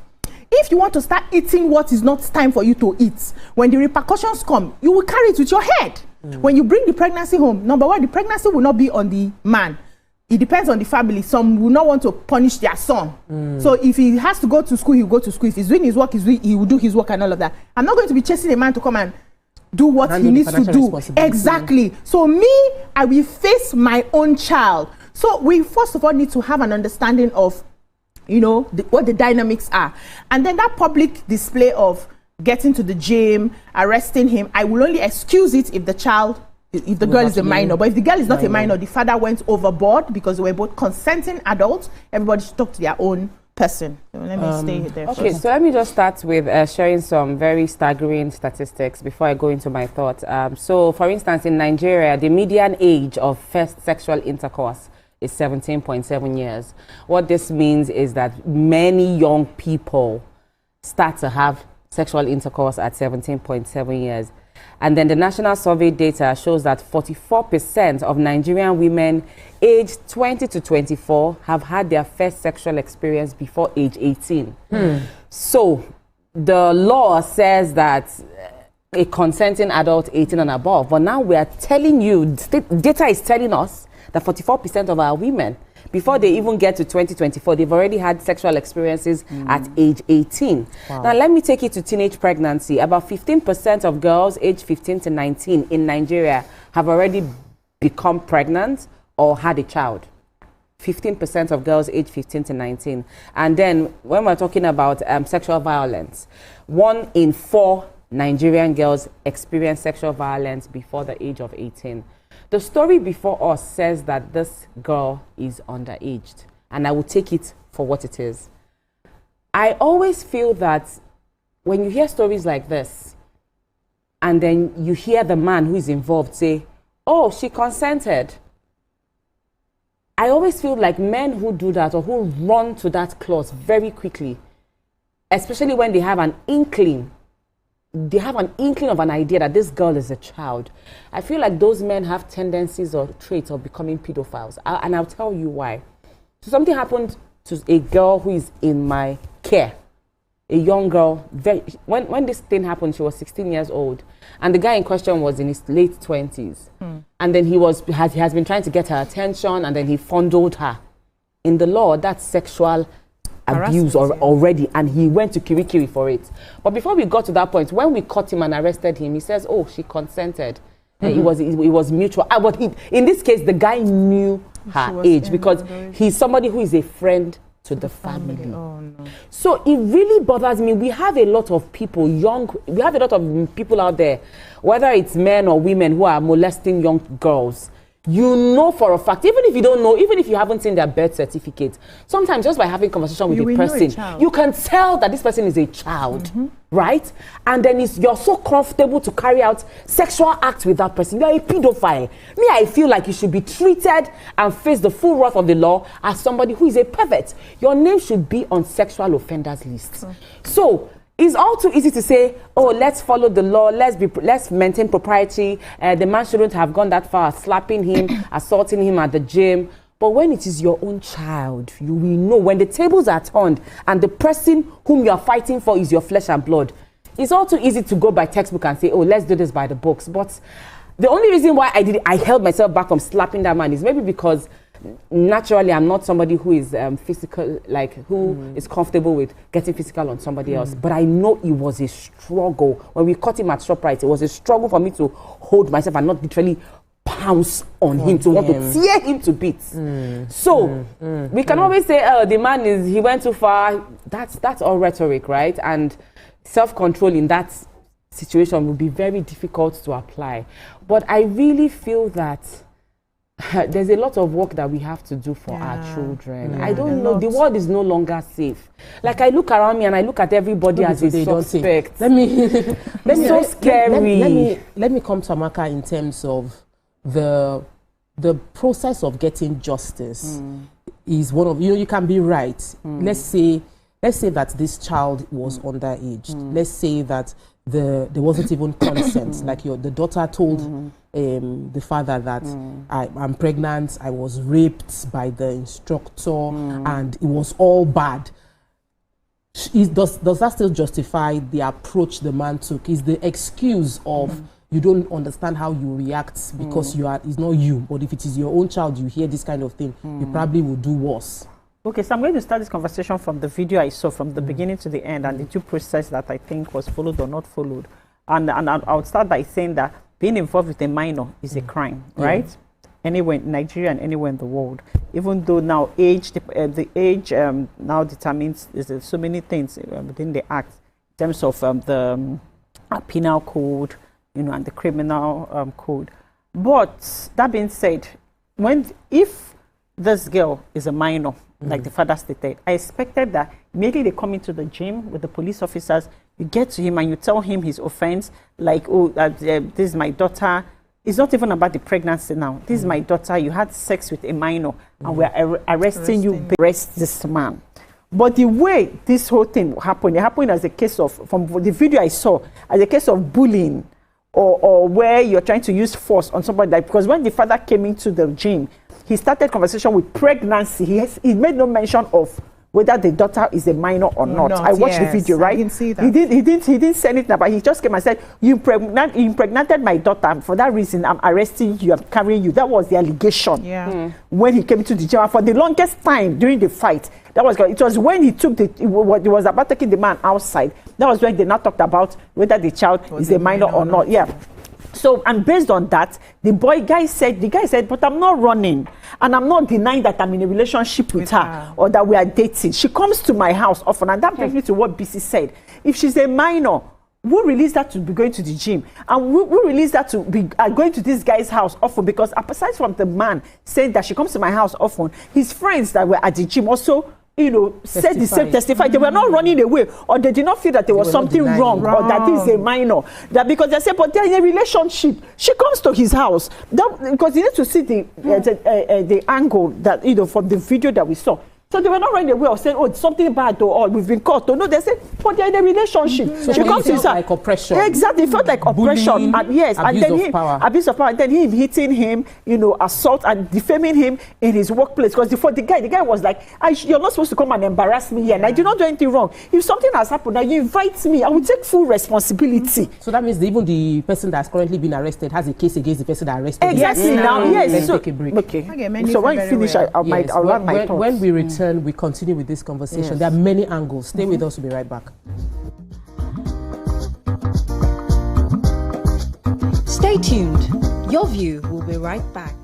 [SPEAKER 15] If you want to start eating what is not time for you to eat, when the repercussions come, you will carry it with your head. When you bring the pregnancy home, number one, the pregnancy will not be on the man. It depends on the family. Some will not want to punish their son. So if he has to go to school, he'll go to school. If he's doing his work, he will do his work and all of that. I'm not going to be chasing a man to come and do what he needs to do. Exactly. So me, I will face my own child. So we first of all need to have an understanding of, you know, what the dynamics are. And then that public display of getting to the gym, arresting him, I will only excuse it if the child, if the girl is a minor. But if the girl is not a minor, the father went overboard because they were both consenting adults, everybody should talk to their own person. So let me stay there.
[SPEAKER 4] Okay, so let me just start with sharing some very staggering statistics before I go into my thoughts. So for instance, in Nigeria, the median age of first sexual intercourse is 17.7 years. What this means is that many young people start to have sexual intercourse at 17.7 years. And then the national survey data shows that 44% of Nigerian women aged 20 to 24 have had their first sexual experience before age 18. So the law says that a consenting adult 18 and above, but now we are telling you, data is telling us that 44% of our women, before they even get to 2024, they've already had sexual experiences at age 18. Wow. Now, let me take you to teenage pregnancy. About 15% of girls aged 15 to 19 in Nigeria have already become pregnant or had a child. 15% of girls aged 15 to 19. And then when we're talking about sexual violence, 1 in 4 Nigerian girls experience sexual violence before the age of 18. The story before us says that this girl is underaged, and I will take it for what it is. I always feel that when you hear stories like this, and then you hear the man who is involved say, oh, she consented. I always feel like men who do that or who run to that clause very quickly, especially when they have an inkling of an idea that this girl is a child. I feel like those men have tendencies or traits of becoming pedophiles. And I'll tell you why. So something happened to a girl who is in my care. A young girl. When this thing happened, she was 16 years old. And the guy in question was in his late 20s. And then he has been trying to get her attention, and then he fondled her. In the law, that's sexual abuse already, and he went to Kirikiri for it. But before we got to that point, when we caught him and arrested him, he says, oh, she consented. It was mutual. But in this case, the guy knew her age because he's somebody who is a friend to the family. Oh, no. So it really bothers me. We have a lot of people, we have a lot of people out there, whether it's men or women, who are molesting young girls. you know for a fact, even if you don't know, even if you haven't seen their birth certificate, sometimes just by having conversation with the person, you can tell that this person is a child, right? And then you're so comfortable to carry out sexual acts with that person. You're a pedophile. Me, I feel like you should be treated and face the full wrath of the law as somebody who is a pervert. Your name should be on sexual offenders list. So it's all too easy to say, oh, let's follow the law, let's maintain propriety. The man shouldn't have gone that far, slapping him, assaulting him at the gym. But when it is your own child, you will know when the tables are turned and the person whom you are fighting for is your flesh and blood. It's all too easy to go by textbook and say, oh, let's do this by the books. But the only reason why I held myself back from slapping that man is maybe because naturally I'm not somebody who is physical, like who is comfortable with getting physical on somebody else. But I know it was a struggle. When we caught him at ShopRite, it was a struggle for me to hold myself and not literally pounce on him, to want to tear him to bits. So we can always say, oh, the man he went too far. That's all rhetoric, right? And self-control in that situation will be very difficult to apply. But I really feel that there's a lot of work that we have to do for our children. I don't know. The world is no longer safe. Like I look around me and I look at everybody as a suspect. Let me scary.
[SPEAKER 1] Let me come to Amaka in terms of the process of getting justice. Is one of you can be right. Let's say that this child was underage. Let's say that there wasn't even consent. Like the daughter told the father that I'm pregnant, I was raped by the instructor, and it was all bad. Does that still justify the approach the man took? Is the excuse of you don't understand how you react because it's not you, but if it is your own child, you hear this kind of thing, you probably will do worse.
[SPEAKER 3] Okay, so I'm going to start this conversation from the video I saw from the beginning to the end and the due process that I think was followed or not followed. And I would start by saying that being involved with a minor is a crime, right? Anywhere in Nigeria and anywhere in the world. Even though now the age now determines there's so many things within the act in terms of the penal code, and the criminal code. But that being said, if this girl is a minor, like the father stated, I expected that immediately they come into the gym with the police officers, you get to him and you tell him his offense, like, oh, this is my daughter. It's not even about the pregnancy now. This is my daughter. You had sex with a minor and we're arresting you. Arrest this man. But the way this whole thing happened, it happened as a case of, from the video I saw, as a case of bullying or where you're trying to use force on somebody. Like, because when the father came into the gym, he started conversation with pregnancy. He made no mention of whether the daughter is a minor or not. I watched the video, right? I didn't see that. He didn't say anything about it. He just came and said, you impregnated my daughter, and for that reason, I'm arresting you, I'm carrying you. That was the allegation. When he came into the gym. For the longest time during the fight, it was when he took he was about taking the man outside. That was when they now talked about whether the child is a minor or not. So, and based on that, the guy said, but I'm not running. And I'm not denying that I'm in a relationship with her or that we are dating. She comes to my house often. And that brings me to what BC said. If she's a minor, who released that to be going to the gym? And who released that to be going to this guy's house often? Because aside from the man saying that she comes to my house often, his friends that were at the gym also said the same, testified. They were not running away, or they did not feel that there was something wrong, or that is a minor. That because they said, but they're in a relationship. She comes to his house. Because you need to see the angle that, from the video that we saw. So they were not running away or saying, oh, it's something bad or we've been caught. No, they said, but they're in a relationship.
[SPEAKER 1] So she comes to his house. Like oppression.
[SPEAKER 3] Exactly, it felt like oppression.
[SPEAKER 1] Bullying, abuse of power.
[SPEAKER 3] Abuse of power. And then him hitting him, assault and defaming him in his workplace. Because the guy was like, you're not supposed to come and embarrass me here. And I did not do anything wrong. If something has happened, now you invite me, I will take full responsibility.
[SPEAKER 1] So that means even the person that's currently been arrested has a case against the person that arrested.
[SPEAKER 3] Exactly. Now, yes.
[SPEAKER 1] Let's take a break.
[SPEAKER 3] Okay. So when you finish, I'll learn my thoughts.
[SPEAKER 1] When we return, we continue with this conversation. There are many angles. Stay with us. We'll be right back.
[SPEAKER 5] Stay tuned. Your view will be right back.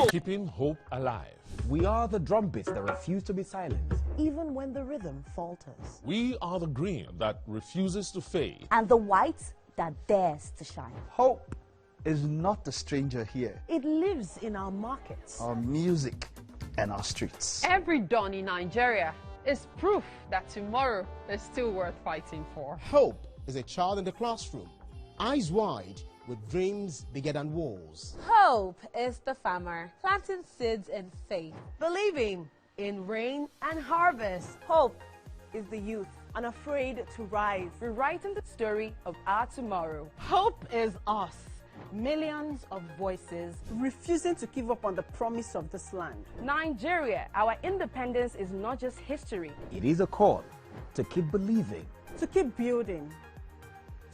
[SPEAKER 16] Keeping hope alive.
[SPEAKER 17] We are the drumbeats that refuse to be silent.
[SPEAKER 18] Even when the rhythm falters.
[SPEAKER 16] We are the green that refuses to fade.
[SPEAKER 18] And the white that dares to shine.
[SPEAKER 17] Hope
[SPEAKER 16] is not a stranger here.
[SPEAKER 18] It lives in our markets,
[SPEAKER 16] Our music and our streets.
[SPEAKER 19] Every dawn in Nigeria is proof that tomorrow is still worth fighting for.
[SPEAKER 20] Hope is a child in the classroom, eyes wide, with dreams bigger than walls.
[SPEAKER 21] Hope is the farmer planting seeds in faith.
[SPEAKER 18] believing in rain and harvest.
[SPEAKER 22] Hope is the youth, unafraid to rise, rewriting the story of our tomorrow.
[SPEAKER 23] Hope is us, millions of voices,
[SPEAKER 18] refusing to give up on the promise of this land.
[SPEAKER 22] Nigeria, our independence is not just history.
[SPEAKER 17] It is a call to keep believing,
[SPEAKER 18] To keep building,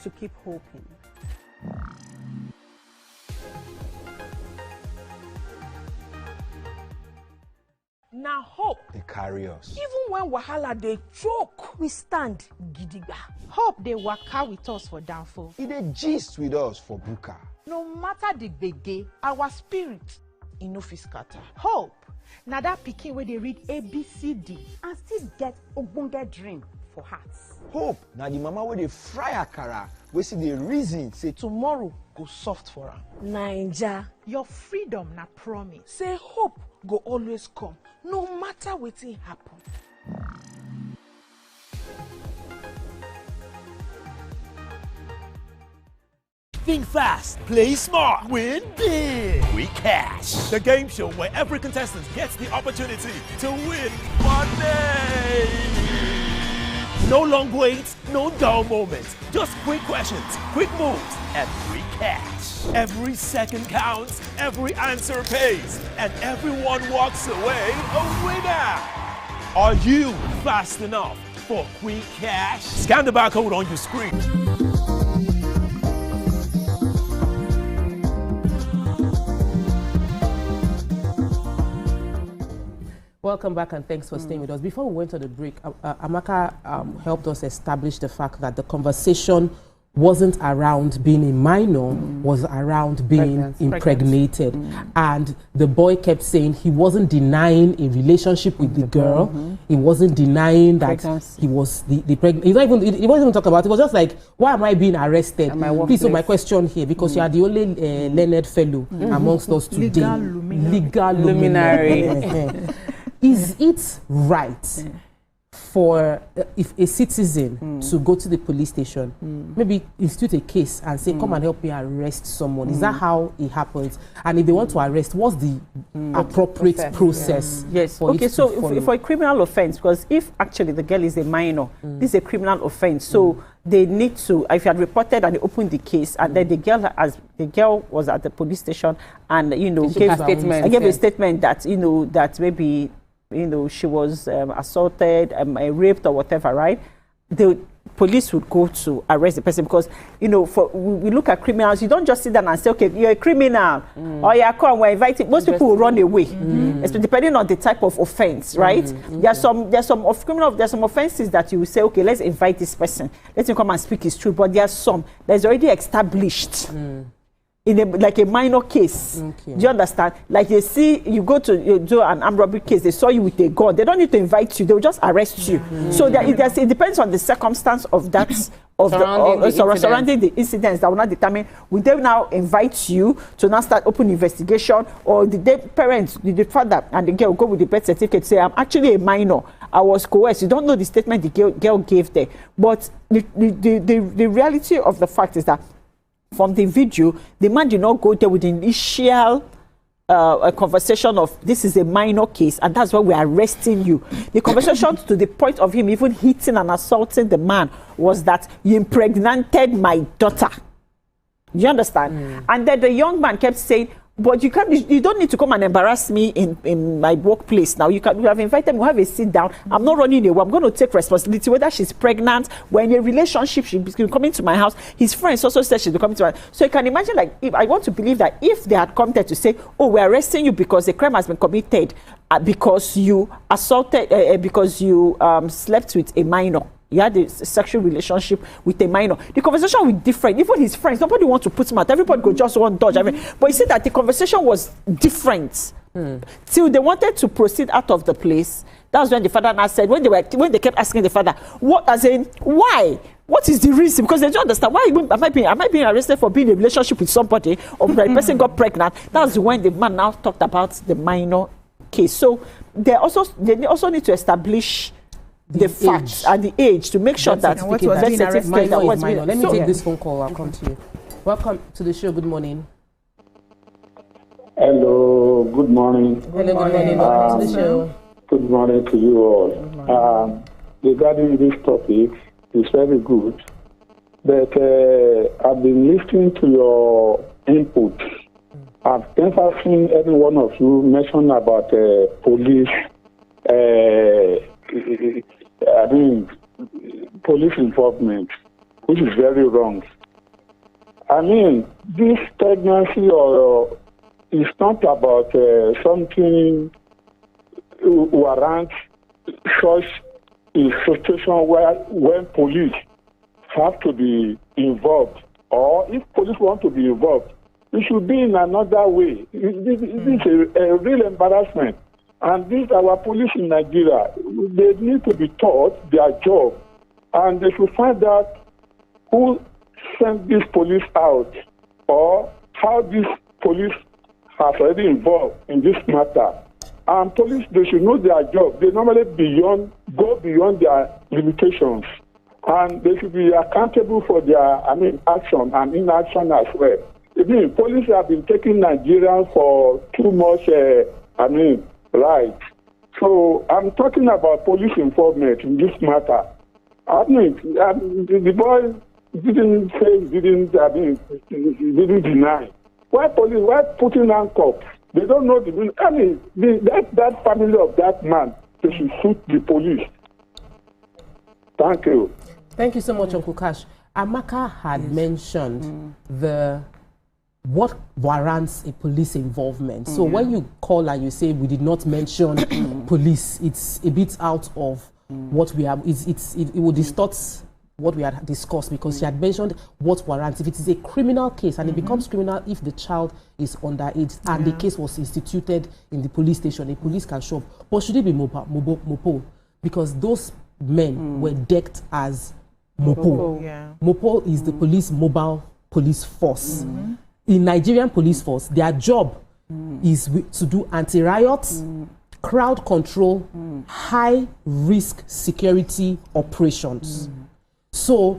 [SPEAKER 18] to keep hoping.
[SPEAKER 23] Now hope.
[SPEAKER 17] they carry us.
[SPEAKER 23] Even when wahala they choke, we stand gidigba. Hope they waka with us for downfall.
[SPEAKER 17] It a gist with us for buka.
[SPEAKER 23] No matter the gbege, our spirit in no fit scatter. Hope. Now that pikin where they read ABCD and still get ogbonge dream for hearts.
[SPEAKER 17] Hope na the mama where they fry akara, we see the reason say
[SPEAKER 23] Tomorrow go soft for am.
[SPEAKER 18] Naija.
[SPEAKER 23] Your freedom na promise. Say hope go always come, no matter wetin happen.
[SPEAKER 24] Think fast, play smart, win big. We Cash, the game show where every contestant gets the opportunity to win money. No long waits, no dull moments. Just quick questions, quick moves, and free cash. Every second counts, every answer pays, and everyone walks away a winner. Are you fast enough for quick cash? Scan the barcode on your screen.
[SPEAKER 1] Welcome back and thanks for staying with us. Before we went to the break, Amaka helped us establish the fact that the conversation wasn't around being a minor, was around being impregnated. And the boy kept saying he wasn't denying a relationship with the girl. He wasn't denying that he was the pregnant. He wasn't even talking about it. It was just like, why am I being arrested? Please, so my question here, because you are the only learned fellow amongst us today. Legal luminary. Is it right for if a citizen to go to the police station, maybe institute a case and say, come and help me arrest someone? Is that how it happens? And if they want to arrest, what's the appropriate process?
[SPEAKER 3] Yes.
[SPEAKER 1] For
[SPEAKER 3] Okay, so for a criminal offense, because if actually the girl is a minor, this is a criminal offense. So they need to, if you had reported and they opened the case, and then the girl was at the police station and gave a statement that that maybe she was assaulted, raped or whatever, right? The police would go to arrest the person because, we look at criminals, you don't just sit down and say, okay, you're a criminal, or you're come, we're inviting. Most people will run away, depending on the type of offense, right? There's some offenses that you will say, okay, let's invite this person, let him come and speak his truth, but there's some that's already established. In like a minor case. Do you understand? Like they see you go to do an armed robbery case, they saw you with a gun, they don't need to invite you, they'll just arrest you. So it depends on the circumstance of that surrounding the incidents that will not determine will they now invite you to now start open investigation, or the parents, the father and the girl go with the birth certificate say, I'm actually a minor, I was coerced. You don't know the statement the girl gave there. But the reality of the fact is that from the video, the man did not go there with the initial a conversation of this is a minor case and that's why we're arresting you. The conversation to the point of him even hitting and assaulting the man was that you impregnated my daughter. Do you understand? And then the young man kept saying, but you don't need to come and embarrass me in my workplace now. You have invited me, we'll have a sit down. I'm not running away. I'm going to take responsibility. Whether she's pregnant, we're in a relationship, she's coming to my house. His friends also said she's coming to my house. So you can imagine, like, if I want to believe that if they had come there to say, oh, we're arresting you because a crime has been committed, because you assaulted, because you slept with a minor. You had a sexual relationship with a minor. The conversation was different. Even his friends, nobody wants to put him out. Everybody could just want to dodge everything. But you see that the conversation was different. Till they wanted to proceed out of the place. That was when the father now said, when they kept asking the father, why? What is the reason? Because they don't understand why am I being arrested for being in a relationship with somebody, or the person got pregnant. That's when the man now talked about the minor case. So they also need to establish the facts and the age to make sure that
[SPEAKER 1] minor is minor. Let me take this phone call. I'll come to you. Welcome to the show. Good morning.
[SPEAKER 6] Hello. Good morning.
[SPEAKER 1] Hello. Good morning. Welcome to the show.
[SPEAKER 6] Good morning to you all. Regarding this topic, it's very good. But I've been listening to your input. I've never seen any one of you mention about police. Police involvement, which is very wrong. I mean, this pregnancy is not about something warrant such a situation where when police have to be involved, or if police want to be involved, it should be in another way. This is a real embarrassment. And these our police in Nigeria, they need to be taught their job, and they should find out who sent this police out, or how this police has already involved in this matter. And police, they should know their job. They normally go beyond their limitations, and they should be accountable for their, action and inaction as well. Police have been taking Nigerians for too much, right. So I'm talking about police involvement in this matter. The boy didn't deny. Why police? Why putting handcuffs? They don't know that family of that man, they should shoot the police. Thank you.
[SPEAKER 1] Thank you so much, Uncle Cash. Amaka had mentioned what warrants a police involvement. So when you call and you say we did not mention police, it's a bit out of what we have. It will distort what we had discussed, because she had mentioned what warrants. If it is a criminal case, and it becomes criminal if the child is underage and the case was instituted in the police station, the police can show up. But should it be Mopo? Because those men were decked as Mopo. Mopo is the police mobile police force. In Nigerian police force, their job is to do anti-riots, crowd control, high-risk security operations. So,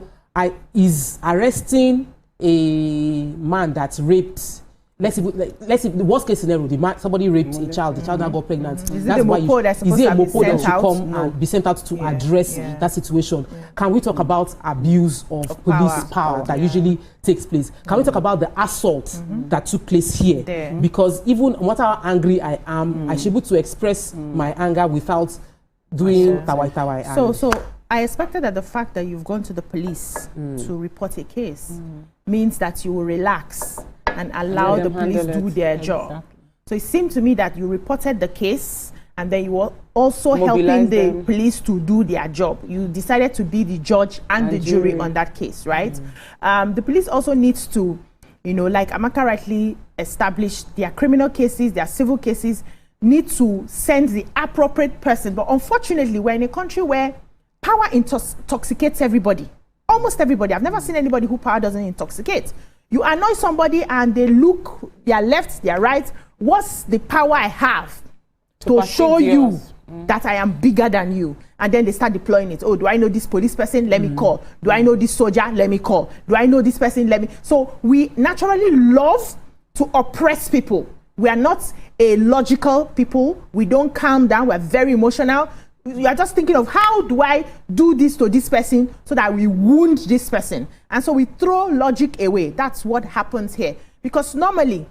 [SPEAKER 1] is arresting a man that's raped. Let's see, the worst case scenario, somebody raped a child, the child now got pregnant.
[SPEAKER 15] Is it a Mopo that should
[SPEAKER 1] come and be sent out to address that situation? Can we talk about abuse of police power that usually takes place? Can we talk about the assault that took place here? Because even no matter how angry I am, I should be able to express my anger without doing tawai.
[SPEAKER 15] So I expected that the fact that you've gone to the police to report a case means that you will relax and allow the police do their job. So it seemed to me that you reported the case and then you were also helping the police to do their job. You decided to be the judge and the jury on that case, right? The police also needs to, like Amaka rightly established, their criminal cases, their civil cases, need to send the appropriate person. But unfortunately, we're in a country where power intoxicates everybody. Almost everybody. I've never seen anybody who power doesn't intoxicate. You annoy somebody and they look, their left, their right. What's the power I have to show you that I am bigger than you? And then they start deploying it. Oh, do I know this police person? Let me call. Do I know this soldier? Let me call. Do I know this person? Let me. So we naturally love to oppress people. We are not a logical people. We don't calm down. We're very emotional. You are just thinking of how do I do this to this person so that we wound this person. And so we throw logic away. That's what happens here. Because normally,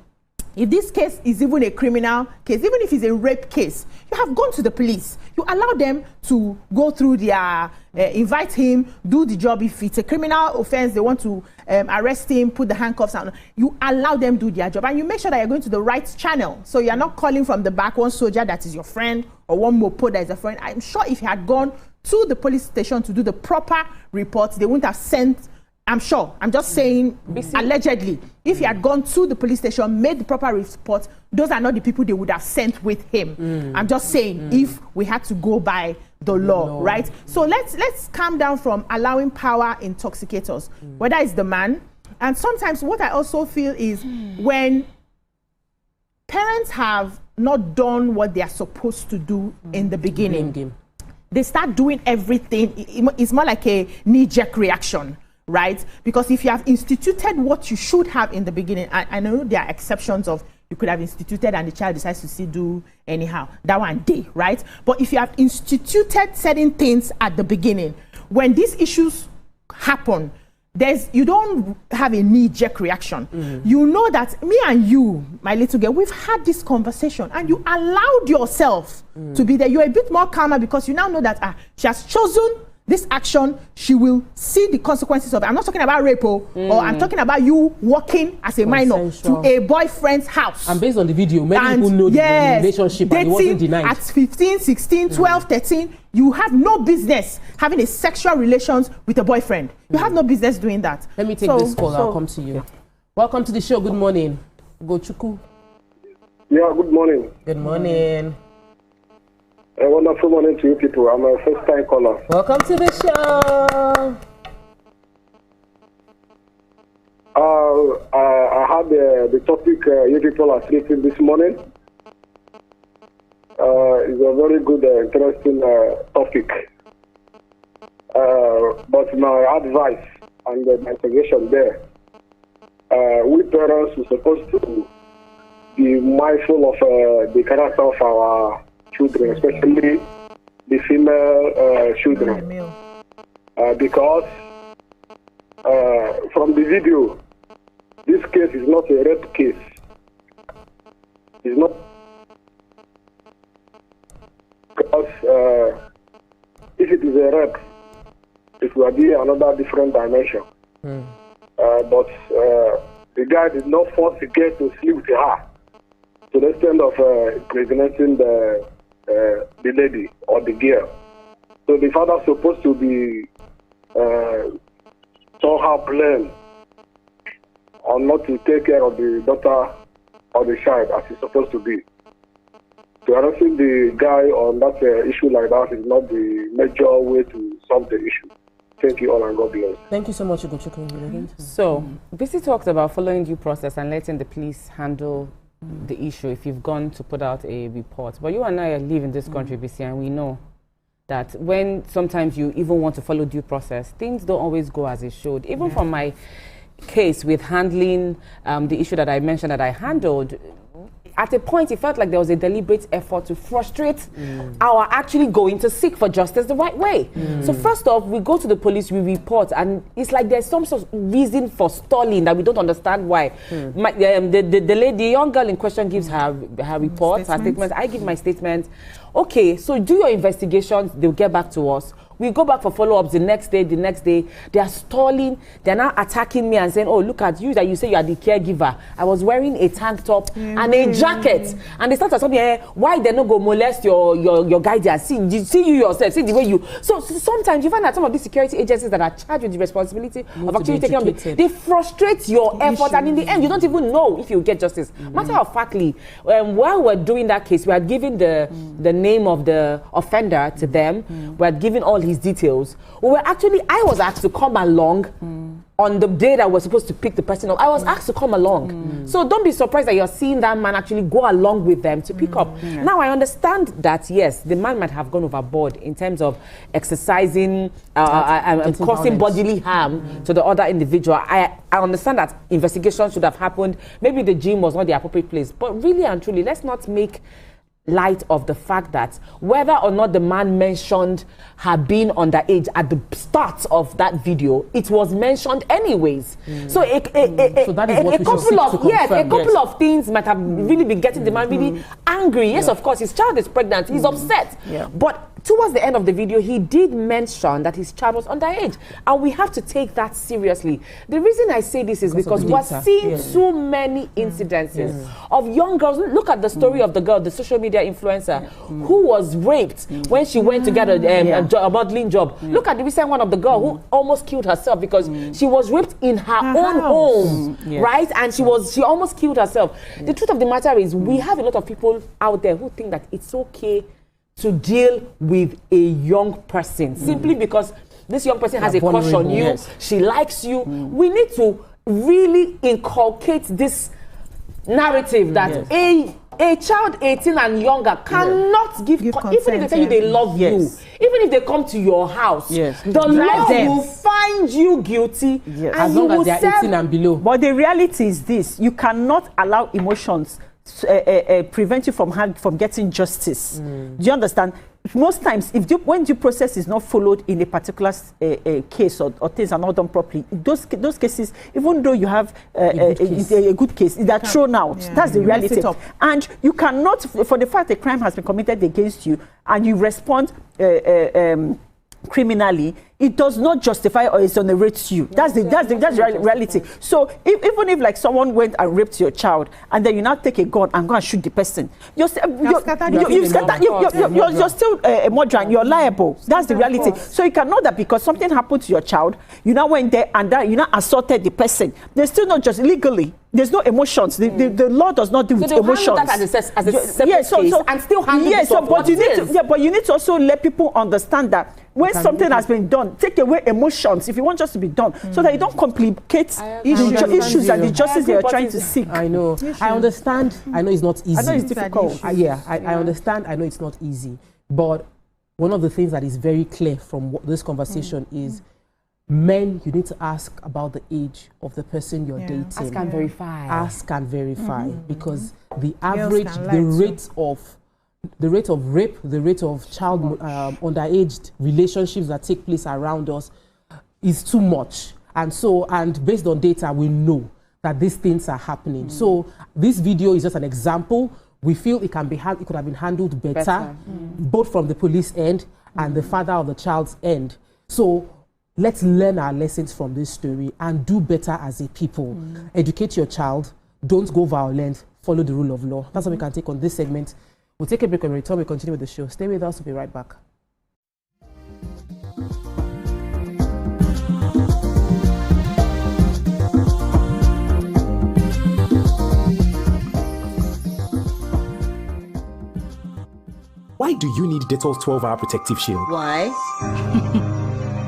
[SPEAKER 15] if this case is even a criminal case, even if it's a rape case, you have gone to the police. You allow them to go through their, invite him, do the job. If it's a criminal offense, they want to arrest him, put the handcuffs on. You allow them do their job. And you make sure that you're going to the right channel. So you're not calling from the back one soldier that is your friend or one Mopo that is a friend. I'm sure if you had gone to the police station to do the proper report, they wouldn't have sent I'm sure, I'm just saying, allegedly, if he had gone to the police station, made the proper report, those are not the people they would have sent with him. I'm just saying, if we had to go by the law, right? So let's calm down from allowing power intoxicators, whether it's the man. And sometimes what I also feel is when parents have not done what they are supposed to do in the beginning, they start doing everything. It's more like a knee-jerk reaction, right? Because if you have instituted what you should have in the beginning, I know there are exceptions of you could have instituted and the child decides to still do anyhow. That one day, right? But if you have instituted certain things at the beginning, when these issues happen, you don't have a knee-jerk reaction. You know that me and you, my little girl, we've had this conversation and you allowed yourself to be there. You're a bit more calmer because you now know that she has chosen this action, she will see the consequences of it. I'm not talking about rape, or I'm talking about you walking as a minor to a boyfriend's house.
[SPEAKER 1] And based on the video, many people know the relationship and it wasn't denied.
[SPEAKER 15] At 15, 16, 12, 13, you have no business having a sexual relations with a boyfriend. You have no business doing that.
[SPEAKER 1] Let me take this call, I'll come to you. Welcome to the show, good morning. Gochuku.
[SPEAKER 7] Yeah, good morning.
[SPEAKER 1] Good morning.
[SPEAKER 7] A wonderful morning to you people. I'm a first-time caller.
[SPEAKER 1] Welcome to the show.
[SPEAKER 7] I had the topic you people are treating this morning. It's a very good, interesting topic. But my advice and my suggestion there, we parents are supposed to be mindful of the character of our children, especially the female children, because from the video, this case is not a rape case. It's not, because if it is a rape, it will be another different dimension. But the guy did not force the girl to sleep with her to the extent of impregnating the lady or the girl. So the father is supposed to be somehow blamed or not to take care of the daughter or the child as he's supposed to be. So arresting the guy on that issue like that is not the major way to solve the issue. Thank you all and God bless.
[SPEAKER 1] Thank you so much, Ugochukwu.
[SPEAKER 4] So, BC talked about following due process and letting the police handle the issue if you've gone to put out a report. But you and I live in this country, BC, and we know that when sometimes you even want to follow due process, things don't always go as it should. Even from my case with handling the issue that I mentioned that I handled, at a point, it felt like there was a deliberate effort to frustrate our actually going to seek for justice the right way. So first off, we go to the police, we report, and it's like there's some sort of reason for stalling that we don't understand why. The young girl in question gives her report, her statement. I give my statement. Okay, so do your investigations. They'll get back to us. We go back for follow-ups the next day. They are stalling. They're now attacking me and saying, oh, look at you, that you say you are the caregiver. I was wearing a tank top and a jacket. And they start to tell me, why they not go molest your guy there? See you yourself. See the way you... So sometimes you find that some of these security agencies that are charged with the responsibility of actually taking on they frustrate your effort. And in the end, you don't even know if you get justice. Matter of factly, while we're doing that case, we are giving the name of the offender to them. We are giving all his details. I was asked to come along on the day that we're supposed to pick the person up. I was asked to come along. So don't be surprised that you're seeing that man actually go along with them to pick up. Now I understand that, yes, the man might have gone overboard in terms of exercising and causing bodily harm to the other individual. I understand that investigation should have happened. Maybe the gym was not the appropriate place. But really and truly, let's not make light of the fact that whether or not the man mentioned her being underage at the start of that video, it was mentioned anyways. So a couple of things might have really been getting the man really angry. Yes, of course, his child is pregnant, he's upset. But towards the end of the video, he did mention that his child was underage. And we have to take that seriously. The reason I say this is because we're seeing so many incidences of young girls. Look at the story of the girl, the social media influencer, who was raped when she went to get a modeling job. Look at the recent one of the girl who almost killed herself because she was raped in her own home, right? And she almost killed herself. The truth of the matter is, we have a lot of people out there who think that it's okay to deal with a young person simply because this young person has a crush on you, she likes you. We need to really inculcate this narrative that a child 18 and younger cannot give consent, even if they tell you they love you, even if they come to your house, the law will find you guilty
[SPEAKER 1] as long as they are 18 and below.
[SPEAKER 3] But the reality is this: you cannot allow emotions prevent you from getting justice. Do you understand? Most times, when due process is not followed in a particular case or things are not done properly, those cases, even though you have a good case, they are thrown out. That's the reality. And you cannot, for the fact a crime has been committed against you and you respond criminally, it does not justify or exonerate you. That's the reality. So even if like someone went and raped your child and then you now take a gun and go and shoot the person, you're still a murderer and you're liable. That's the reality. So you cannot that because something happened to your child, you now went there and you now assaulted the person. There's still not just legally. There's no emotions. The law does not deal with emotions.
[SPEAKER 4] That as a separate case and still handle it.
[SPEAKER 3] But you need to also let people understand that when something has been done, take away emotions if you want just to be done, so that you don't complicate issues and the justice they are trying to seek.
[SPEAKER 1] I know. I understand. I know it's not easy.
[SPEAKER 3] I know it's difficult.
[SPEAKER 1] I understand. I know it's not easy. But one of the things that is very clear from this conversation is, men, you need to ask about the age of the person you're dating.
[SPEAKER 4] Ask and verify.
[SPEAKER 1] Ask and verify. Because the average, the rate of rape, the rate of child underage relationships that take place around us is too much. And based on data, we know that these things are happening. So this video is just an example. We feel it could have been handled better. Both from the police end and the father of the child's end. So let's learn our lessons from this story and do better as a people. Educate your child. Don't go violent. Follow the rule of law. That's what we can take on this segment. We'll take a break and return. We'll continue with the show. Stay with us. We'll be right back.
[SPEAKER 8] Why do you need Dettol's 12-hour protective shield?
[SPEAKER 9] Why?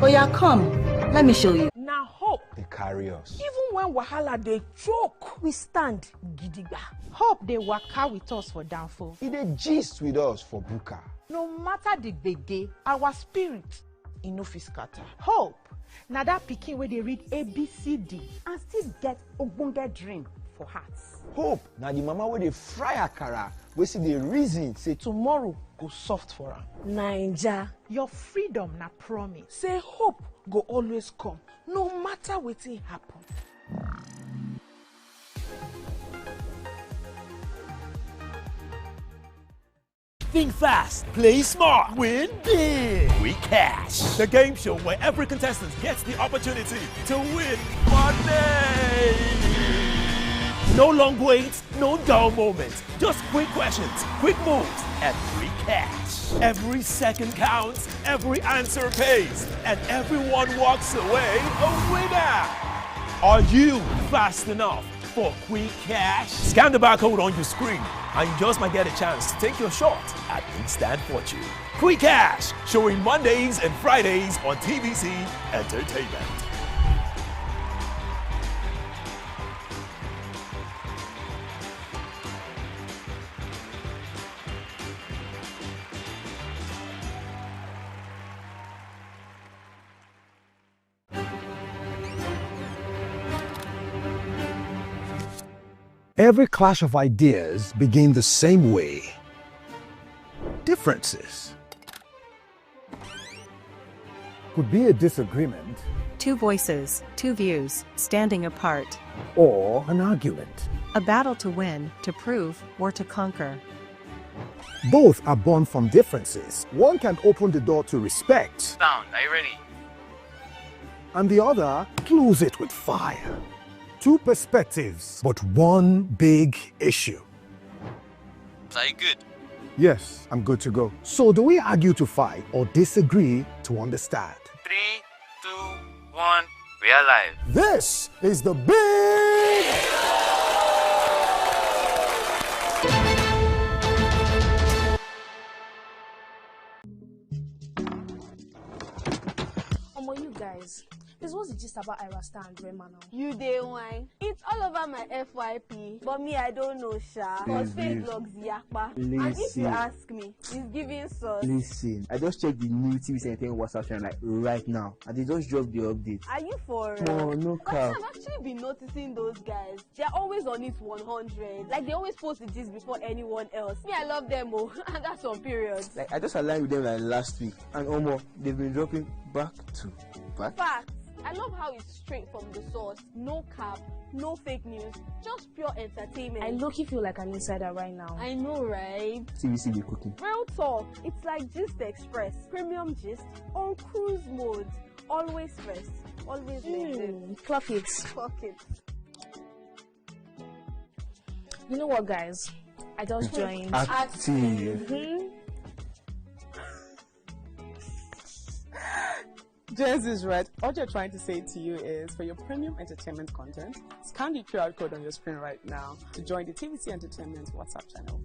[SPEAKER 9] Oh yeah, come. Let me show you.
[SPEAKER 23] Now hope
[SPEAKER 17] they carry us.
[SPEAKER 23] Even when wahala they choke, we stand gidigba. Hope they waka with us for downfall.
[SPEAKER 17] They gist with us for buka.
[SPEAKER 23] No matter the gbege, our spirit no fit scatter. Hope na that pikin where they read ABCD and still get ogbonge dream for hearts.
[SPEAKER 17] Hope na the mama where they fry akara, we see the reason say
[SPEAKER 23] tomorrow go soft for her.
[SPEAKER 22] Naija,
[SPEAKER 23] your freedom na promise.
[SPEAKER 22] Say hope go always come, no matter wetin happen.
[SPEAKER 24] Think fast, play smart, win big. We Cash, the game show where every contestant gets the opportunity to win money. No long waits, no dull moments. Just quick questions, quick moves, and free cash. Every second counts, every answer pays, and everyone walks away a winner. Are you fast enough for quick cash? Scan the barcode on your screen, and you just might get a chance to take your shot at instant fortune. Quick Cash, showing Mondays and Fridays on TVC Entertainment.
[SPEAKER 12] Every clash of ideas begin the same way. Differences could be a disagreement.
[SPEAKER 13] Two voices, two views, standing apart.
[SPEAKER 12] Or an argument.
[SPEAKER 13] A battle to win, to prove, or to conquer.
[SPEAKER 12] Both are born from differences. One can open the door to respect.
[SPEAKER 2] Sound, are you ready?
[SPEAKER 12] And the other close it with fire. Two perspectives, but one big issue.
[SPEAKER 2] Are you good?
[SPEAKER 12] Yes, I'm good to go. So do we argue to fight or disagree to understand?
[SPEAKER 2] 3, 2, 1, we are live.
[SPEAKER 12] This is the big...
[SPEAKER 10] You guys, this was the gist about Irasta and Rema now.
[SPEAKER 21] You day wine. It's all over my FYP, but me I don't know, Sha. Cause fake blogs yakpa. And if you ask me, it's giving sauce.
[SPEAKER 11] Listen, I just checked the new TVC Entertainment WhatsApp channel like right now, and they just dropped the update.
[SPEAKER 21] Are you for?
[SPEAKER 11] No cap.
[SPEAKER 21] I've actually been noticing those guys. They're always on it 100. Like they always post the gist before anyone else. Me, I love them, oh, and that's on periods.
[SPEAKER 11] Like I just aligned with them like last week, and they've been dropping back to back.
[SPEAKER 21] Facts. I love how it's straight from the source. No cap, no fake news, just pure entertainment.
[SPEAKER 10] I low-key feel like an insider right now.
[SPEAKER 21] I know, right?
[SPEAKER 11] TVC be cooking.
[SPEAKER 21] Real talk. It's like Gist Express, premium gist on cruise mode. Always first, always next.
[SPEAKER 10] Clock it.
[SPEAKER 21] Clock it.
[SPEAKER 10] You know what, guys? I just joined.
[SPEAKER 11] Active.
[SPEAKER 14] Jess is right. What you're trying to say to you is, for your premium entertainment content, scan the QR code on your screen right now to join the TVC Entertainment WhatsApp channel.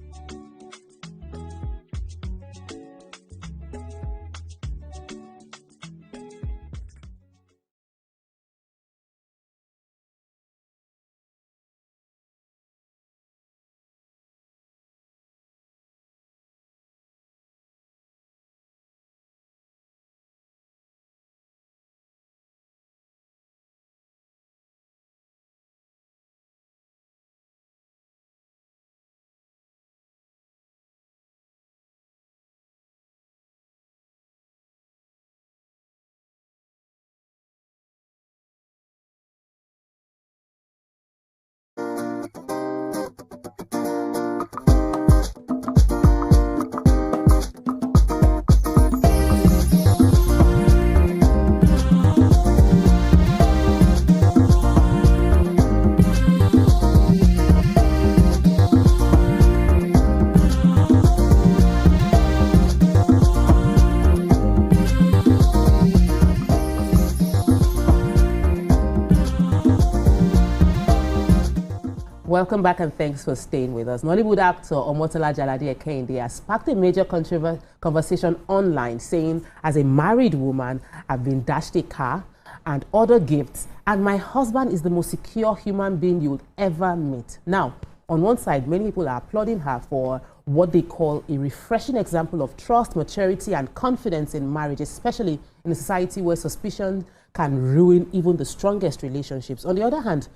[SPEAKER 1] Welcome back and thanks for staying with us. Nollywood actor Omotola has sparked a major conversation online, saying, as a married woman, I've been dashed a car and other gifts, and my husband is the most secure human being you'll ever meet. Now, on one side, many people are applauding her for what they call a refreshing example of trust, maturity, and confidence in marriage, especially in a society where suspicion can ruin even the strongest relationships. On the other hand,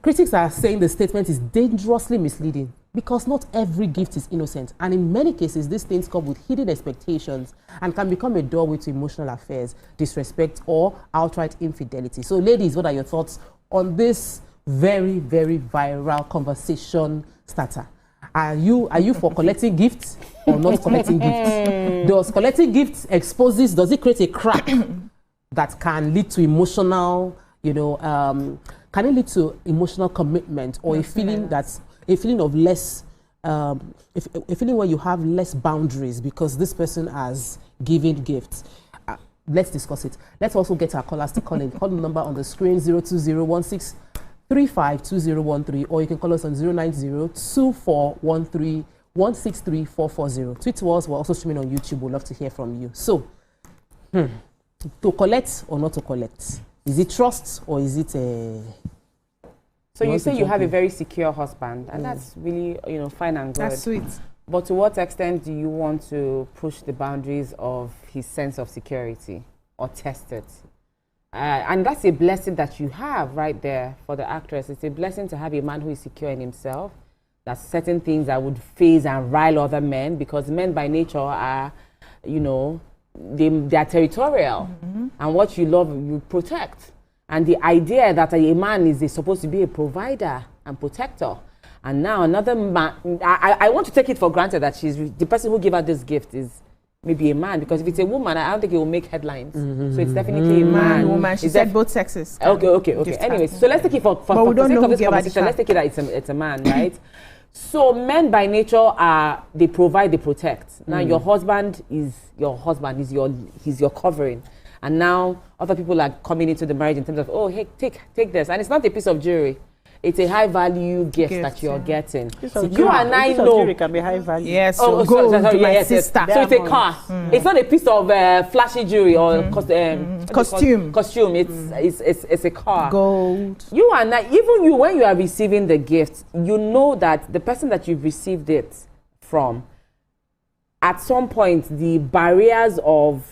[SPEAKER 1] critics are saying the statement is dangerously misleading because not every gift is innocent, and in many cases these things come with hidden expectations and can become a doorway to emotional affairs, disrespect, or outright infidelity. So ladies, what are your thoughts on this very, very viral conversation starter? Are you for collecting gifts or not collecting gifts? Does collecting gifts does it create a crack that can lead to emotional, can it lead to emotional commitment or a feeling of less, a feeling where you have less boundaries because this person has given gifts? Let's discuss it. Let's also get our callers to call in. Call the number on the screen, 020-1635-2013, or you can call us on 090-2413-163440. Tweet to us. We're also streaming on YouTube. We'd love to hear from you. So, to collect or not to collect? Is it trust or is it a...
[SPEAKER 4] So you say you have a very secure husband, and that's really, fine and good.
[SPEAKER 15] That's sweet.
[SPEAKER 4] But to what extent do you want to push the boundaries of his sense of security or test it? And that's a blessing that you have right there for the actress. It's a blessing to have a man who is secure in himself. That's certain things that would faze and rile other men, because men by nature are, they are territorial, and what you love you protect. And the idea that a man is supposed to be a provider and protector, And now another man, I want to take it for granted that the person who gave her this gift is maybe a man, because if it's a woman, I don't think it will make headlines. So it's definitely a man.
[SPEAKER 15] Woman. She said both sexes.
[SPEAKER 4] Okay. Anyways, so let's take it for sake of this conversation. Let's take it that it's a man, right? So men by nature they provide, they protect. Now your husband is your husband, he's your covering. And now other people are coming into the marriage in terms of, oh, hey, take this. And it's not a piece of jewelry. It's a high value gift that you're getting. So you and I know
[SPEAKER 3] it can be high value.
[SPEAKER 15] Yes, so go to my sister.
[SPEAKER 4] So it's a car. It's not a piece of flashy jewelry or
[SPEAKER 15] costume.
[SPEAKER 4] Costume. It's a car.
[SPEAKER 15] Gold.
[SPEAKER 4] You and I, even you, when you are receiving the gift, you know that the person that you've received it from, at some point, the barriers of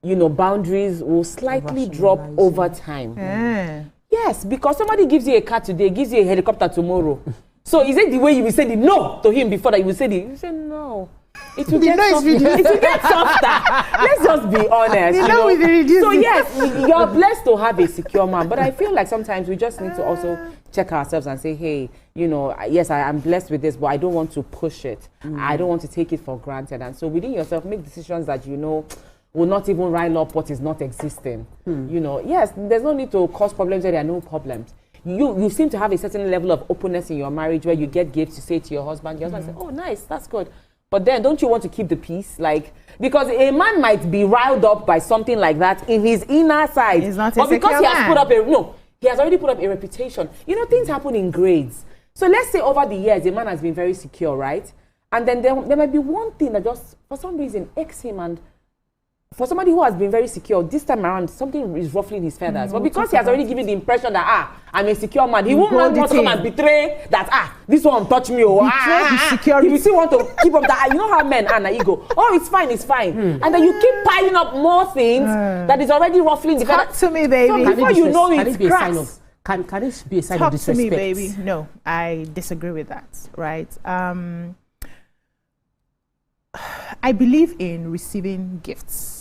[SPEAKER 4] boundaries will slightly drop over time. Yes, because somebody gives you a car today, gives you a helicopter tomorrow. So is it the way you will say the no to him before that you will say you say no? It will get softer. It will get softer. Let's just be honest. So yes, you're blessed to have a secure man, but I feel like sometimes we just need to also check ourselves and say, hey, yes, I am blessed with this, but I don't want to push it. I don't want to take it for granted. And so within yourself, make decisions that will not even rile up what is not existing. Yes, there's no need to cause problems where there are no problems. You seem to have a certain level of openness in your marriage where you get gifts, you say to your husband says, oh, nice, that's good. But then don't you want to keep the peace? Because a man might be riled up by something like that in his inner side.
[SPEAKER 15] He's not
[SPEAKER 4] but because he has he has already put up a reputation. Things happen in grades. So let's say over the years, a man has been very secure, right? And then there might be one thing that just, for some reason, aches him. And for somebody who has been very secure, this time around, something is ruffling his feathers. But because he has already given the impression that, I'm a secure man, he won't want to come and betray that, this one touch me. He will still want to keep up that, you know how men are, na ego. Oh, it's fine. And then you keep piling up more things that is already ruffling the feathers.
[SPEAKER 15] Talk to me, baby.
[SPEAKER 4] So before you know it cracks.
[SPEAKER 1] Can it be a sign of disrespect?
[SPEAKER 15] Talk to me, baby. No, I disagree with that, right? I believe in receiving gifts.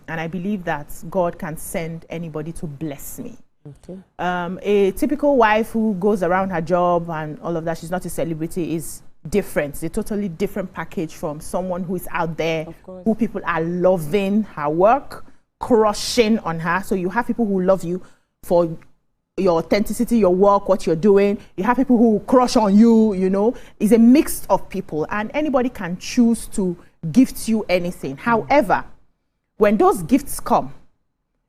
[SPEAKER 15] And I believe that God can send anybody to bless me. Okay. A typical wife who goes around her job and all of that, she's not a celebrity, is different. It's a totally different package from someone who is out there, who people are loving her work, crushing on her. So you have people who love you for your authenticity, your work, what you're doing. You have people who crush on you, It's a mix of people, and anybody can choose to gift you anything. However, when those gifts come,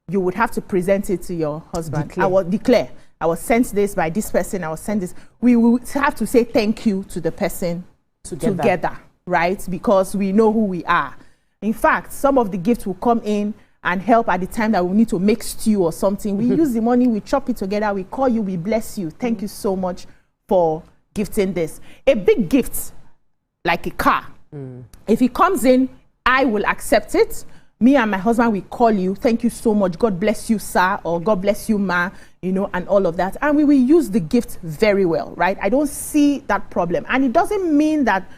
[SPEAKER 15] you would have to present it to your husband. I will declare, I was sent this by this person, I was sent this. We will have to say thank you to the person together, right? Because we know who we are. In fact, some of the gifts will come in and help at the time that we need to make stew or something. We use the money, we chop it together, we call you, we bless you. Thank you so much for gifting this. A big gift, like a car, if it comes in, I will accept it. Me and my husband, we call you, thank you so much, God bless you, sir, or God bless you, ma, and all of that. And we will use the gift very well, right? I don't see that problem. And it doesn't mean that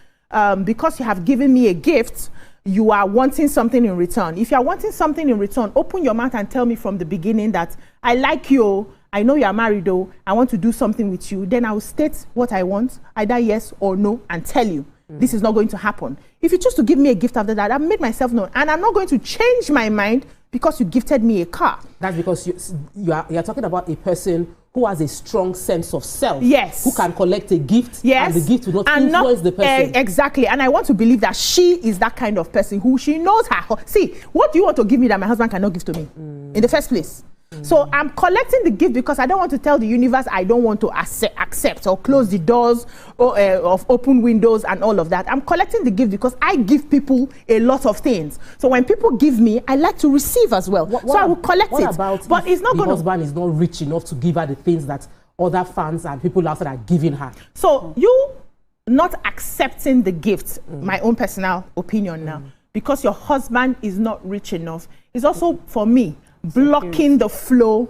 [SPEAKER 15] because you have given me a gift, you are wanting something in return. If you are wanting something in return, open your mouth and tell me from the beginning that I like you, I know you are married though, I want to do something with you. Then I will state what I want, either yes or no, and tell you. This is not going to happen. If you choose to give me a gift after that, I've made myself known. And I'm not going to change my mind because you gifted me a car.
[SPEAKER 1] That's because you're talking about a person who has a strong sense of self.
[SPEAKER 15] Yes.
[SPEAKER 1] Who can collect a gift.
[SPEAKER 15] Yes.
[SPEAKER 1] And the gift will not influence the person.
[SPEAKER 15] Exactly. And I want to believe that she is that kind of person who she knows her. See, what do you want to give me that my husband cannot give to me in the first place? So I'm collecting the gift because I don't want to tell the universe I don't want to accept or close the doors of open windows and all of that. I'm collecting the gift because I give people a lot of things. So when people give me, I like to receive as well. So I will collect it.
[SPEAKER 1] But it's not the husband is not rich enough to give her the things that other fans and people outside are giving her.
[SPEAKER 15] So you not accepting the gift, my own personal opinion now, because your husband is not rich enough, is also for me blocking the flow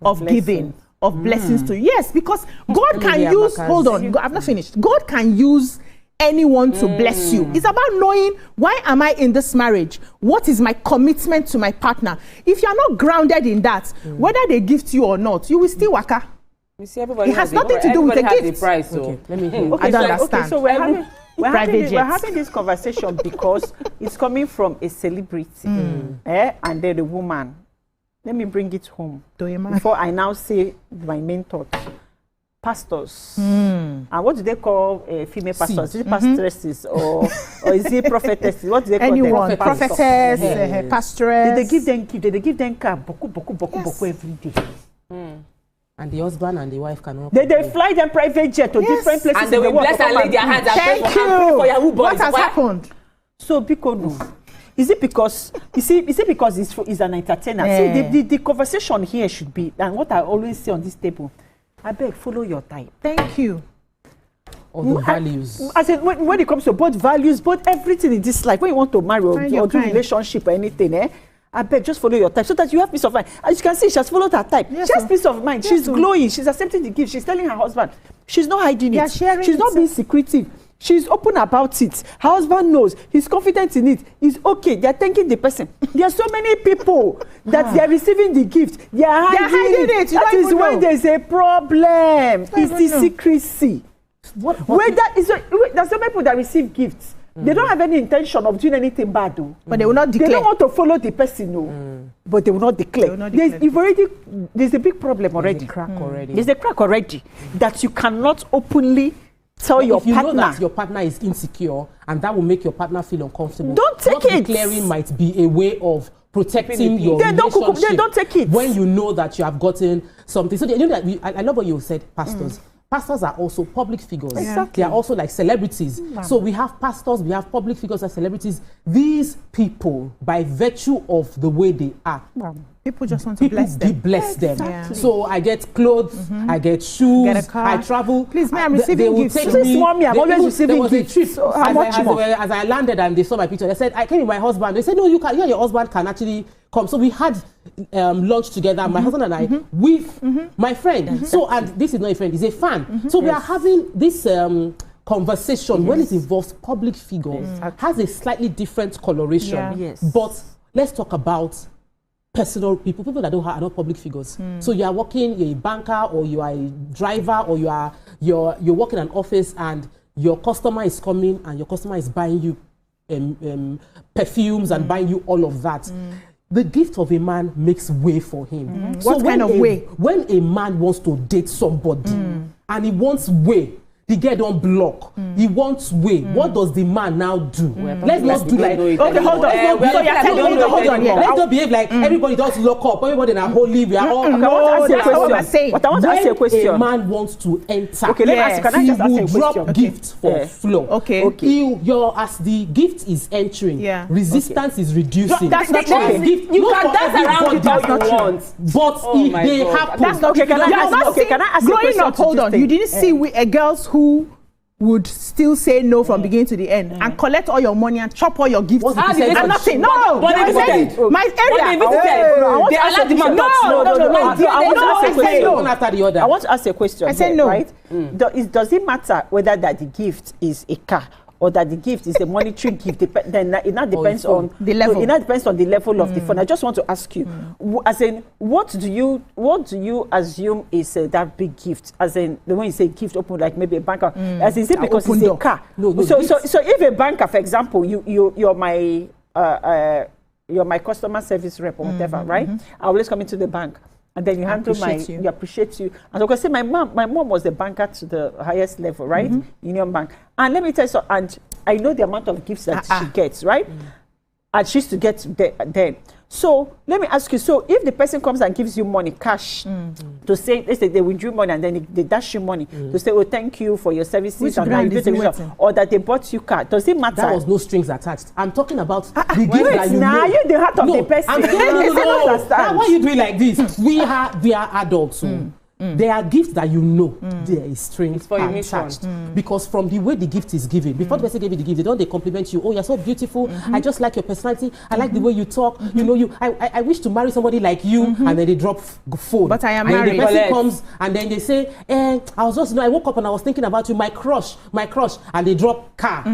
[SPEAKER 15] of giving, of blessings to you. Yes, because God can use, hold on, I've not finished. God can use anyone to bless you. It's about knowing, why am I in this marriage? What is my commitment to my partner? If you're not grounded in that, whether they gift you or not, you will still waka.
[SPEAKER 4] You see, everybody
[SPEAKER 15] it has nothing to do with the gift.
[SPEAKER 4] Price, so.
[SPEAKER 1] Okay, let me hear.
[SPEAKER 3] Okay,
[SPEAKER 15] I don't understand.
[SPEAKER 3] Okay, so we're having this conversation because it's coming from a celebrity, and then the woman. Let me bring it home before I now say my main thought. Pastors. And what do they call female pastors? Is it pastresses or is it prophetesses? What do they call them?
[SPEAKER 15] Prophetess, pastoress.
[SPEAKER 3] They give them gift. They give them car boku every day.
[SPEAKER 1] And the husband and the wife cannot.
[SPEAKER 3] They fly them private jet to different places.
[SPEAKER 4] And they will bless and lay their hands and pray for Yahoo boys.
[SPEAKER 15] What has happened?
[SPEAKER 3] So because is it because it's an entertainer? See, the conversation here should be, and what I always say on this table, I beg, follow your type.
[SPEAKER 15] Thank you.
[SPEAKER 1] Or the values.
[SPEAKER 3] I said, when it comes to both values, both everything in this life, when you want to marry or do relationship or anything, I beg, just follow your type so that you have peace of mind. As you can see, she has followed her type. Yes, she has peace of mind. Yes, she's glowing. She's accepting the gift. She's telling her husband. She's not hiding it. She's not being secretive. She's open about it. Her husband knows. He's confident in it. It's okay. They're thanking the person. There are so many people that they're receiving the gift. They're hiding it. That is when there's a problem. It's the secrecy. There's so many people that receive gifts. They don't have any intention of doing anything bad, though.
[SPEAKER 15] But they will not declare.
[SPEAKER 3] They don't want to follow the person, no. But they will not declare. There's a big problem already.
[SPEAKER 1] There's a crack already.
[SPEAKER 3] There's a crack already that you cannot openly tell your partner.
[SPEAKER 1] If you know that your partner is insecure and that will make your partner feel uncomfortable,
[SPEAKER 3] don't take it.
[SPEAKER 1] Declaring might be a way of protecting your relationship.
[SPEAKER 3] They don't take it.
[SPEAKER 1] When you know that you have gotten something. So you know that I love what you said, pastors. Pastors are also public figures. Exactly. They are also like celebrities. So we have pastors, we have public figures as celebrities. These people, by virtue of the way they are,
[SPEAKER 15] people just want to bless them.
[SPEAKER 1] Bless them. Yeah. So I get clothes, I get shoes,
[SPEAKER 15] get a car.
[SPEAKER 1] I travel.
[SPEAKER 15] Please, I'm receiving gifts.
[SPEAKER 3] I'm always receiving gifts.
[SPEAKER 1] So as I landed and they saw my picture, they said, I came with my husband. They said, no, you and your husband can actually come. So we had lunch together, my husband and I, with my friend. So, and this is not a friend, he's a fan. So we are having this conversation when it involves public figures, has a slightly different coloration. But let's talk about personal people that are not public figures. So you are working, you're a banker, or you are a driver, or you're working in an office, and your customer is coming and your customer is buying you perfumes and buying you all of that. The gift of a man makes way for him.
[SPEAKER 15] So what kind of way?
[SPEAKER 1] When a man wants to date somebody and he wants way, the girl don't block. He wants way. What does the man now do? Let's not do like. Okay, hold on. Let's not behave like everybody does lock up. Everybody na holy. We are all.
[SPEAKER 3] No, that's what I'm saying. But I want to ask you a question.
[SPEAKER 1] When a man wants to enter,
[SPEAKER 3] okay, let me ask you. Can I just ask you a question?
[SPEAKER 1] He will drop gifts for floor.
[SPEAKER 15] Okay.
[SPEAKER 1] As the gift is entering, resistance is reducing.
[SPEAKER 3] That's not true.
[SPEAKER 4] You can dance around it all you want.
[SPEAKER 1] But if they happen,
[SPEAKER 3] that's not okay. Can I ask you a question?
[SPEAKER 15] Hold on. You didn't see girls who would still say no from beginning to the end and collect all your money and chop all your gifts and nothing. No,
[SPEAKER 4] but they visited.
[SPEAKER 15] My area.
[SPEAKER 4] They allowed the man
[SPEAKER 3] I want to ask a question.
[SPEAKER 15] I said no.
[SPEAKER 3] Right? Does it matter whether that the gift is a car or that the gift is a monetary gift? Then it not depends on
[SPEAKER 15] the level.
[SPEAKER 3] It not depends on the level of the fund. I just want to ask you, as in, what do you assume is that big gift? As in, the one you say gift open, like maybe a banker. As is it because it's a car? No, so if a banker, for example, you're my customer service rep or whatever, right? I always come into the bank. And then you handle you appreciate you. And I say my mom was the banker to the highest level, right? Union Bank. And let me tell you, and I know the amount of gifts that she gets, right? And she used to get then. So let me ask you, so if the person comes and gives you money, cash, to say, they withdraw money and then they dash you money, to say, oh, thank you for your services, or that they bought you car, does it matter?
[SPEAKER 1] There was no strings attached. I'm talking about the gift that you know.
[SPEAKER 3] You're the heart of the person.
[SPEAKER 1] Why are you doing like this? We are adults. There are gifts that you know there is strings attached. Because from the way the gift is given, before the person gave you the gift, they compliment you. Oh, you're so beautiful. I just like your personality. I like the way you talk. You know, I wish to marry somebody like you. And then they drop phone.
[SPEAKER 15] But I am
[SPEAKER 1] and
[SPEAKER 15] married.
[SPEAKER 1] The person comes and then they say, I was just, I woke up and I was thinking about you, my crush. And they drop car.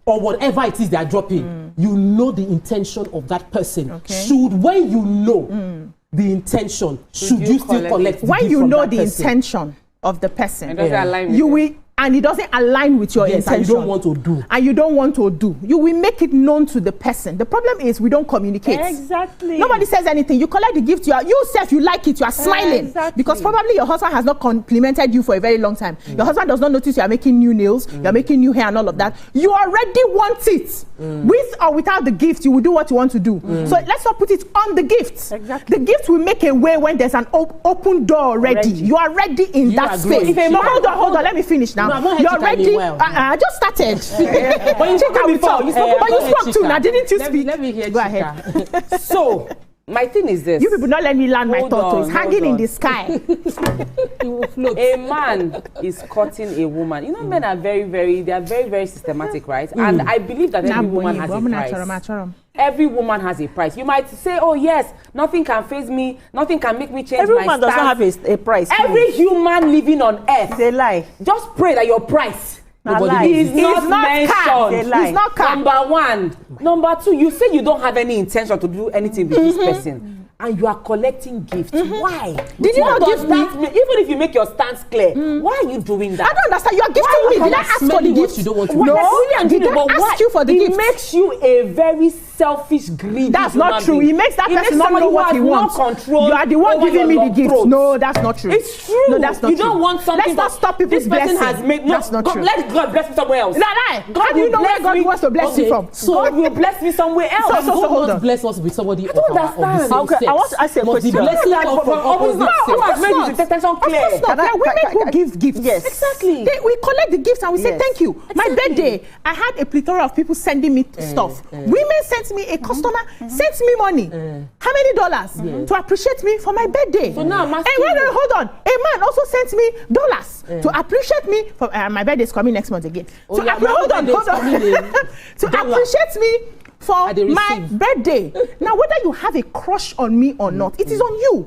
[SPEAKER 1] Or whatever it is they are dropping. You know the intention of that person. Should, when you know the intention, should you still collect?
[SPEAKER 15] When you know the
[SPEAKER 1] person?
[SPEAKER 15] intention of the person,
[SPEAKER 4] it doesn't align with
[SPEAKER 15] you will. And it doesn't align with your intention.
[SPEAKER 1] And you don't want to do.
[SPEAKER 15] And you don't want to do. You will make it known to the person. The problem is we don't communicate.
[SPEAKER 3] Exactly.
[SPEAKER 15] Nobody says anything. You collect the gift. You self, you like it. You are smiling.
[SPEAKER 3] Exactly.
[SPEAKER 15] Because probably your husband has not complimented you for a very long time. Your husband does not notice you are making new nails. You are making new hair and all of that. You already want it. With or without the gift, you will do what you want to do. So let's not put it on the gift.
[SPEAKER 3] Exactly.
[SPEAKER 15] The gift will make a way when there's an open door already. You are ready in that space. Hold on. Let me finish now. You're ready. I just started.
[SPEAKER 1] But you spoke before.
[SPEAKER 15] You spoke too. Now, didn't you speak?
[SPEAKER 1] Let me hear.
[SPEAKER 15] Go ahead.
[SPEAKER 4] So, my thing is this.
[SPEAKER 15] You people not let me land my thought. It's hanging in the sky.
[SPEAKER 4] A man is courting a woman. You know, men are they are very, very systematic, right? And I believe that every woman has a price. Every woman has a price. You might say, oh yes, nothing can faze me, nothing can make me change
[SPEAKER 3] every
[SPEAKER 4] my
[SPEAKER 3] woman does not have a price.
[SPEAKER 4] Every human living on earth.
[SPEAKER 3] They lie.
[SPEAKER 4] Just pray that your price
[SPEAKER 3] is
[SPEAKER 4] not mentioned.
[SPEAKER 3] It's
[SPEAKER 15] not
[SPEAKER 4] Number one. Number two, you say you don't have any intention to do anything with this person. And you are collecting gifts. Why?
[SPEAKER 15] Did you not give me?
[SPEAKER 4] Even if you make your stance clear, why are you doing that?
[SPEAKER 15] I don't understand. You are gifting me. Did I ask for the gift?
[SPEAKER 1] You don't want to
[SPEAKER 15] no. Did I ask you for the gift?
[SPEAKER 4] It makes you a very selfish, greedy.
[SPEAKER 15] That's not true. It makes that person not know what he wants. You are the one giving me the gift. No, that's not true.
[SPEAKER 4] It's true.
[SPEAKER 15] No, that's not
[SPEAKER 4] true.
[SPEAKER 15] You
[SPEAKER 4] don't want something.
[SPEAKER 15] Let's not stop people's blessing. That's not true.
[SPEAKER 4] Let God bless me somewhere else.
[SPEAKER 15] How do you know where God wants to bless you from?
[SPEAKER 4] So God will bless me somewhere else.
[SPEAKER 1] So hold on. Bless us with somebody.
[SPEAKER 4] I don't understand.
[SPEAKER 3] I want to ask you a question.
[SPEAKER 1] The blessing
[SPEAKER 4] who has made the detention clear?
[SPEAKER 15] Women who give gifts.
[SPEAKER 3] Yes.
[SPEAKER 15] Exactly. We collect the gifts and we say thank you. My birthday, I had a plethora of people sending me stuff. Women sent me, a customer sent me money. How many dollars? To appreciate me for my birthday.
[SPEAKER 4] So now I'm asking
[SPEAKER 15] hold on. A man also sent me dollars to appreciate me for my birthday is coming next month again. Hold on. To appreciate me for my birthday. Now, whether you have a crush on me or not, it is on you.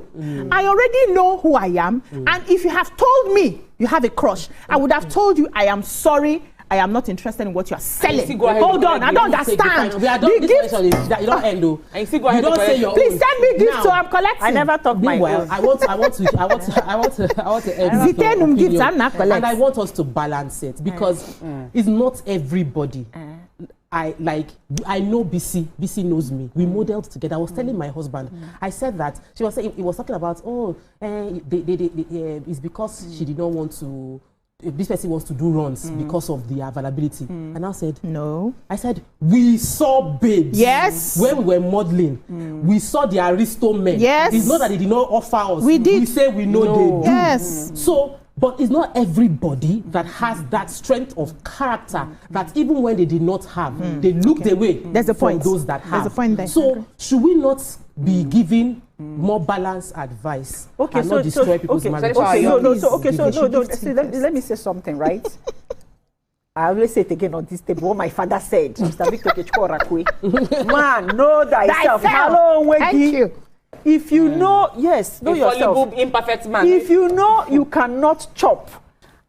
[SPEAKER 15] I already know who I am. And if you have told me you have a crush, I would have told you I am sorry. I am not interested in what you are selling. Hold on, I don't understand.
[SPEAKER 1] The gift you don't end though. And you don't say your
[SPEAKER 15] please send me gifts so I'm collecting.
[SPEAKER 3] I never talk my own.
[SPEAKER 1] I want to end
[SPEAKER 15] gifts. I'm not collecting.
[SPEAKER 1] And I want us to balance it because it's not everybody. I know BC knows me. We modeled together. I was telling my husband. I said that she was saying, he was talking about it's because she did not want to. This person wants to do runs because of the availability. And I said,
[SPEAKER 15] no.
[SPEAKER 1] I said, we saw babes.
[SPEAKER 15] Yes.
[SPEAKER 1] When we were modeling, we saw the Aristo men.
[SPEAKER 15] Yes.
[SPEAKER 1] It's not that they did not offer us.
[SPEAKER 15] We did.
[SPEAKER 1] We say we know they do.
[SPEAKER 15] Yes.
[SPEAKER 1] So, but it's not everybody that has that strength of character that even when they did not have, they looked away.
[SPEAKER 15] There's a point.
[SPEAKER 1] From those that have.
[SPEAKER 15] There's a point there.
[SPEAKER 1] So, should we not be giving more balanced advice and not destroy people's marriage?
[SPEAKER 3] Let me say something, right? I always say it again on this table. What my father said, Mr. Victor Kechkorakwe. Man, know thyself.
[SPEAKER 15] Thank you.
[SPEAKER 3] If you know, know yourself.
[SPEAKER 4] Imperfect man.
[SPEAKER 3] If you know you cannot chop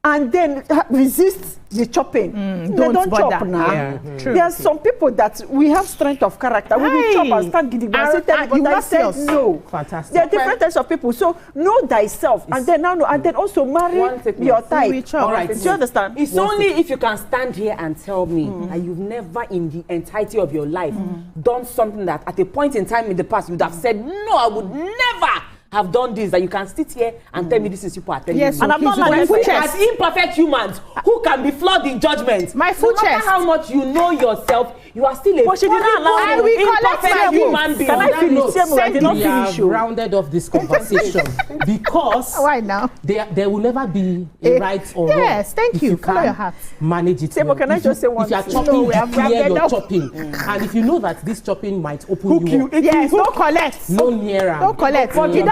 [SPEAKER 3] and then resist the chopping, don't chop now.
[SPEAKER 15] Yeah.
[SPEAKER 3] There are some people that we have strength of character. We will chop and stand giddy. But I said no.
[SPEAKER 1] Fantastic.
[SPEAKER 3] There are different types of people. So know thyself, and then also marry your type.
[SPEAKER 4] All right.
[SPEAKER 3] Do you understand?
[SPEAKER 4] It's only if you can stand here and tell me that you've never in the entirety of your life done something that at a point in time in the past you'd have said, no, I would never have done this, that you can sit here and tell me this is people are telling
[SPEAKER 15] yes,
[SPEAKER 4] me.
[SPEAKER 15] And I'm not like
[SPEAKER 4] as imperfect humans who can be flawed in judgment.
[SPEAKER 15] My full
[SPEAKER 4] no matter how much you know yourself, you are still a
[SPEAKER 3] imperfect human being.
[SPEAKER 1] Can I finish? We have rounded off this conversation because
[SPEAKER 15] why now?
[SPEAKER 1] There will never be a right or wrong.
[SPEAKER 15] Yes, thank you. Follow your heart.
[SPEAKER 1] Manage it.
[SPEAKER 3] Well. Can I just say one
[SPEAKER 1] thing? If you are chopping, clear your chopping. And if you know that this chopping might open you up,
[SPEAKER 15] yes, don't collect.
[SPEAKER 1] No nearer.
[SPEAKER 15] Don't collect.
[SPEAKER 3] We're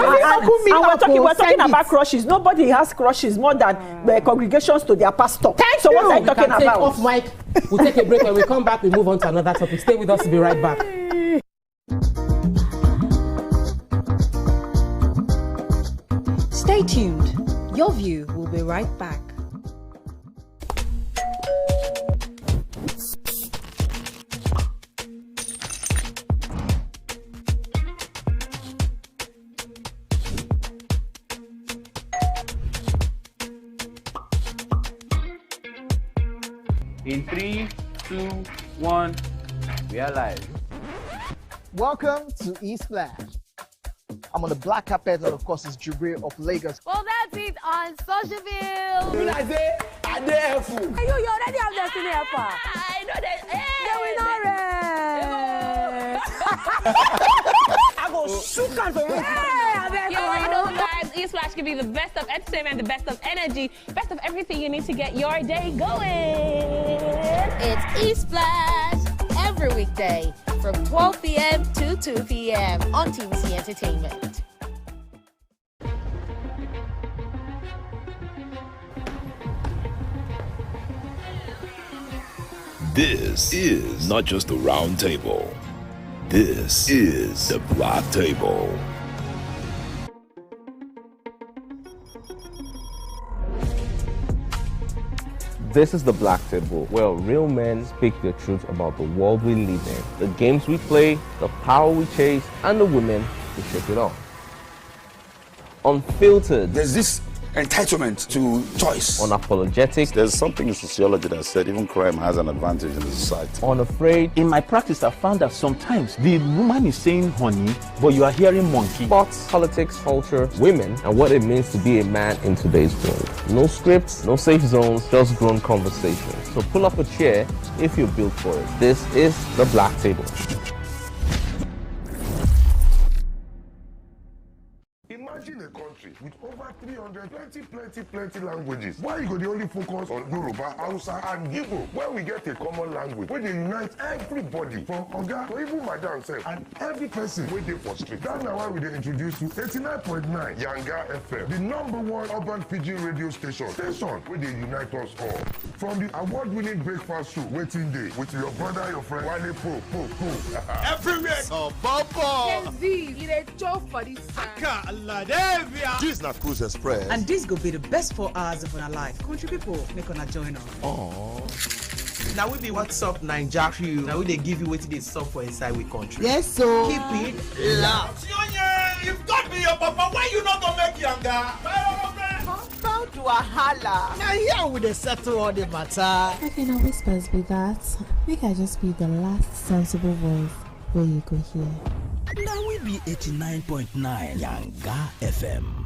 [SPEAKER 3] talking about crushes. Nobody has crushes more than the congregations to their pastor. So what are you talking about?
[SPEAKER 1] Off mic. We'll take a break. When we come back, we move on to another topic. Stay with us. We'll be right back.
[SPEAKER 13] Stay tuned. Your View will be right back.
[SPEAKER 2] In 3, 2, 1, we are live.
[SPEAKER 5] Welcome to E-Splash. I'm on the black carpet, and of course, it's Jubril of Lagos.
[SPEAKER 21] Well, that's it on SocialVille.
[SPEAKER 5] When I say, I dare fool.
[SPEAKER 21] You already have Destiny Alpha. I know that.
[SPEAKER 5] I go shoot out for you.
[SPEAKER 21] You know, guys, E-Splash can be the best of entertainment, the best of energy, best of everything you need to get your day going.
[SPEAKER 16] It's E-Splash every weekday from 12 p.m. to 2 p.m. on TVC Entertainment.
[SPEAKER 24] This is not just a round table. This is the Black Table.
[SPEAKER 19] This is the Black Table, where real men speak the truth about the world we live in, the games we play, the power we chase, and the women who shake it off. Unfiltered.
[SPEAKER 20] There's this entitlement to choice.
[SPEAKER 19] Unapologetic.
[SPEAKER 25] There's something in sociology that said even crime has an advantage in the society.
[SPEAKER 19] Unafraid.
[SPEAKER 26] In my practice, I found that sometimes the woman is saying honey, but you are hearing monkey.
[SPEAKER 19] Sports, politics, culture, women, and what it means to be a man in today's world. No scripts, no safe zones, just grown conversations. So pull up a chair if you're built for it. This is the Black Table.
[SPEAKER 27] Imagine a country with over 300 plenty languages. Why you go the only focus on Yoruba, Hausa, and Igbo? When we get a common language, where they unite everybody from Oga to even Madam self, and every person waiting for street. That's now why we dey introduce you 89.9 Yanga FM, the #1 urban pidgin radio station where they unite us all. From the award-winning breakfast show, Waiting Day, with your brother, your friend, Wale Po.
[SPEAKER 24] Everywhere. Oh, Bobo.
[SPEAKER 21] You dey joke for this
[SPEAKER 24] This is not Cruise Express.
[SPEAKER 28] And this go be the best 4 hours of our life. Country people, make una join us.
[SPEAKER 24] Oh.
[SPEAKER 28] Now we be What's Up Naija crew. Now we they give you what they sup for inside we country. Yes, so keep it locked.
[SPEAKER 24] You've got me your papa. Why you not gonna make younger?
[SPEAKER 28] Bound to a holla. Now here we dey settle all the matter.
[SPEAKER 29] Okay, now whispers be that. Make I just be the last sensible voice where you go hear.
[SPEAKER 24] Now we be 89.9 Yanga FM.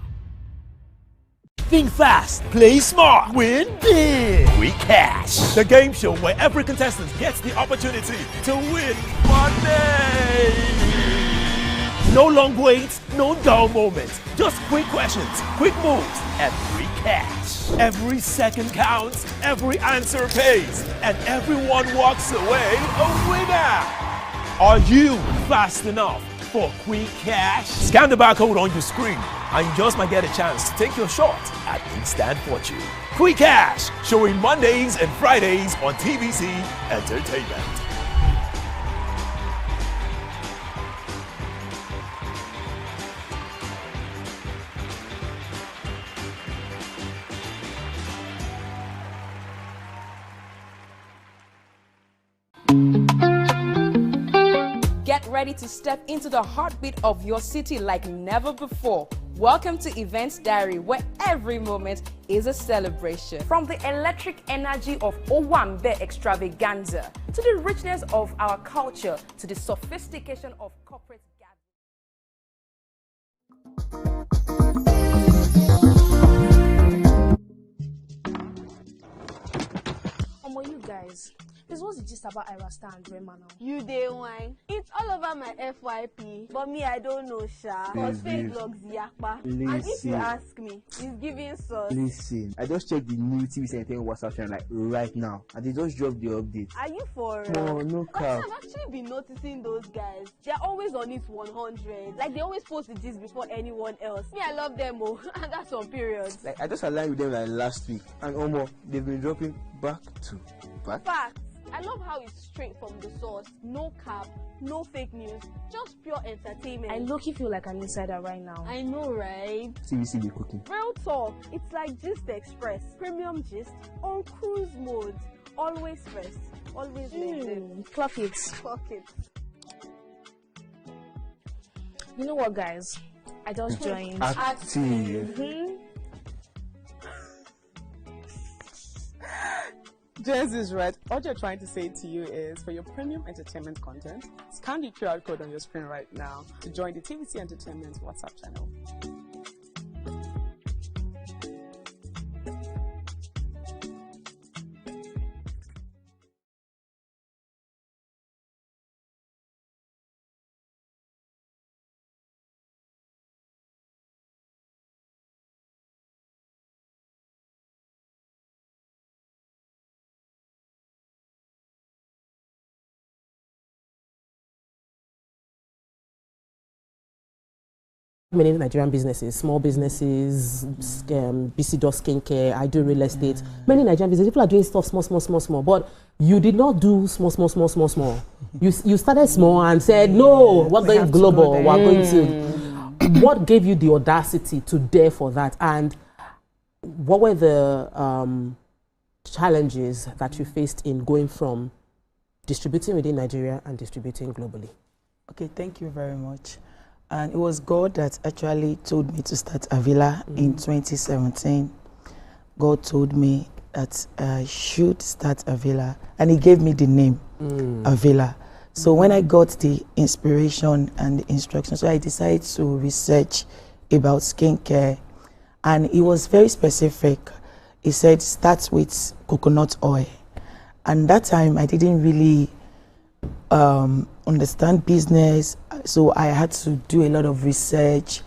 [SPEAKER 24] Think fast, play smart, win big. We cash. The game show where every contestant gets the opportunity to win money. No long waits, no dull moments. Just quick questions, quick moves, and free cash. Every second counts, every answer pays, and everyone walks away a winner. Are you fast enough for quick cash? Scan the barcode on your screen and you just might get a chance to take your shot at instant fortune. Quick Cash, showing Mondays and Fridays on TVC Entertainment.
[SPEAKER 22] Get ready to step into the heartbeat of your city like never before. Welcome to Events Diary, where every moment is a celebration. From the electric energy of Owambe extravaganza, to the richness of our culture, to the sophistication of corporate
[SPEAKER 10] You guys, this was the gist about Irasta and Rema now.
[SPEAKER 21] You day wine. It's all over my FYP, but me I don't know sha. Cause fake blogs yakpa. And if you ask me, it's giving sauce.
[SPEAKER 11] Listen, I just checked the new TVC Entertainment WhatsApp channel like right now, and they just dropped the update.
[SPEAKER 21] Are you for
[SPEAKER 11] real? No cap.
[SPEAKER 21] I've actually been noticing those guys. They're always on it 100. Like they always post the gist before anyone else. Me I love them oh, and that's on periods.
[SPEAKER 11] Like I just aligned with them like last week, and they've been dropping back to back.
[SPEAKER 21] Facts. I love how it's straight from the source. No cap, no fake news, just pure entertainment.
[SPEAKER 10] I low-key feel like an insider right now.
[SPEAKER 21] I know, right?
[SPEAKER 11] TVC be cooking.
[SPEAKER 21] Real talk. It's like Gist Express. Premium gist on cruise mode. Always first. Always
[SPEAKER 10] Clock it.
[SPEAKER 21] Clock it.
[SPEAKER 10] You know what, guys? I just joined.
[SPEAKER 11] Active.
[SPEAKER 6] Jez is right. What you're trying to say to you is, for your premium entertainment content, scan the QR code on your screen right now to join the TVC Entertainment WhatsApp channel.
[SPEAKER 1] Many Nigerian businesses, small businesses, BC does skincare, I do real estate. Many Nigerian businesses, people are doing stuff small. But you did not do small. You started small and said, no, we're going global. We're going to. What gave you the audacity to dare for that? And what were the challenges that you faced in going from distributing within Nigeria and distributing globally?
[SPEAKER 7] Okay, thank you very much. And it was God that actually told me to start Avila in 2017. God told me that I should start Avila, and He gave me the name Avila. So when I got the inspiration and the instructions, so I decided to research about skincare, and it was very specific. He said start with coconut oil, and that time I didn't really understand business, so I had to do a lot of research,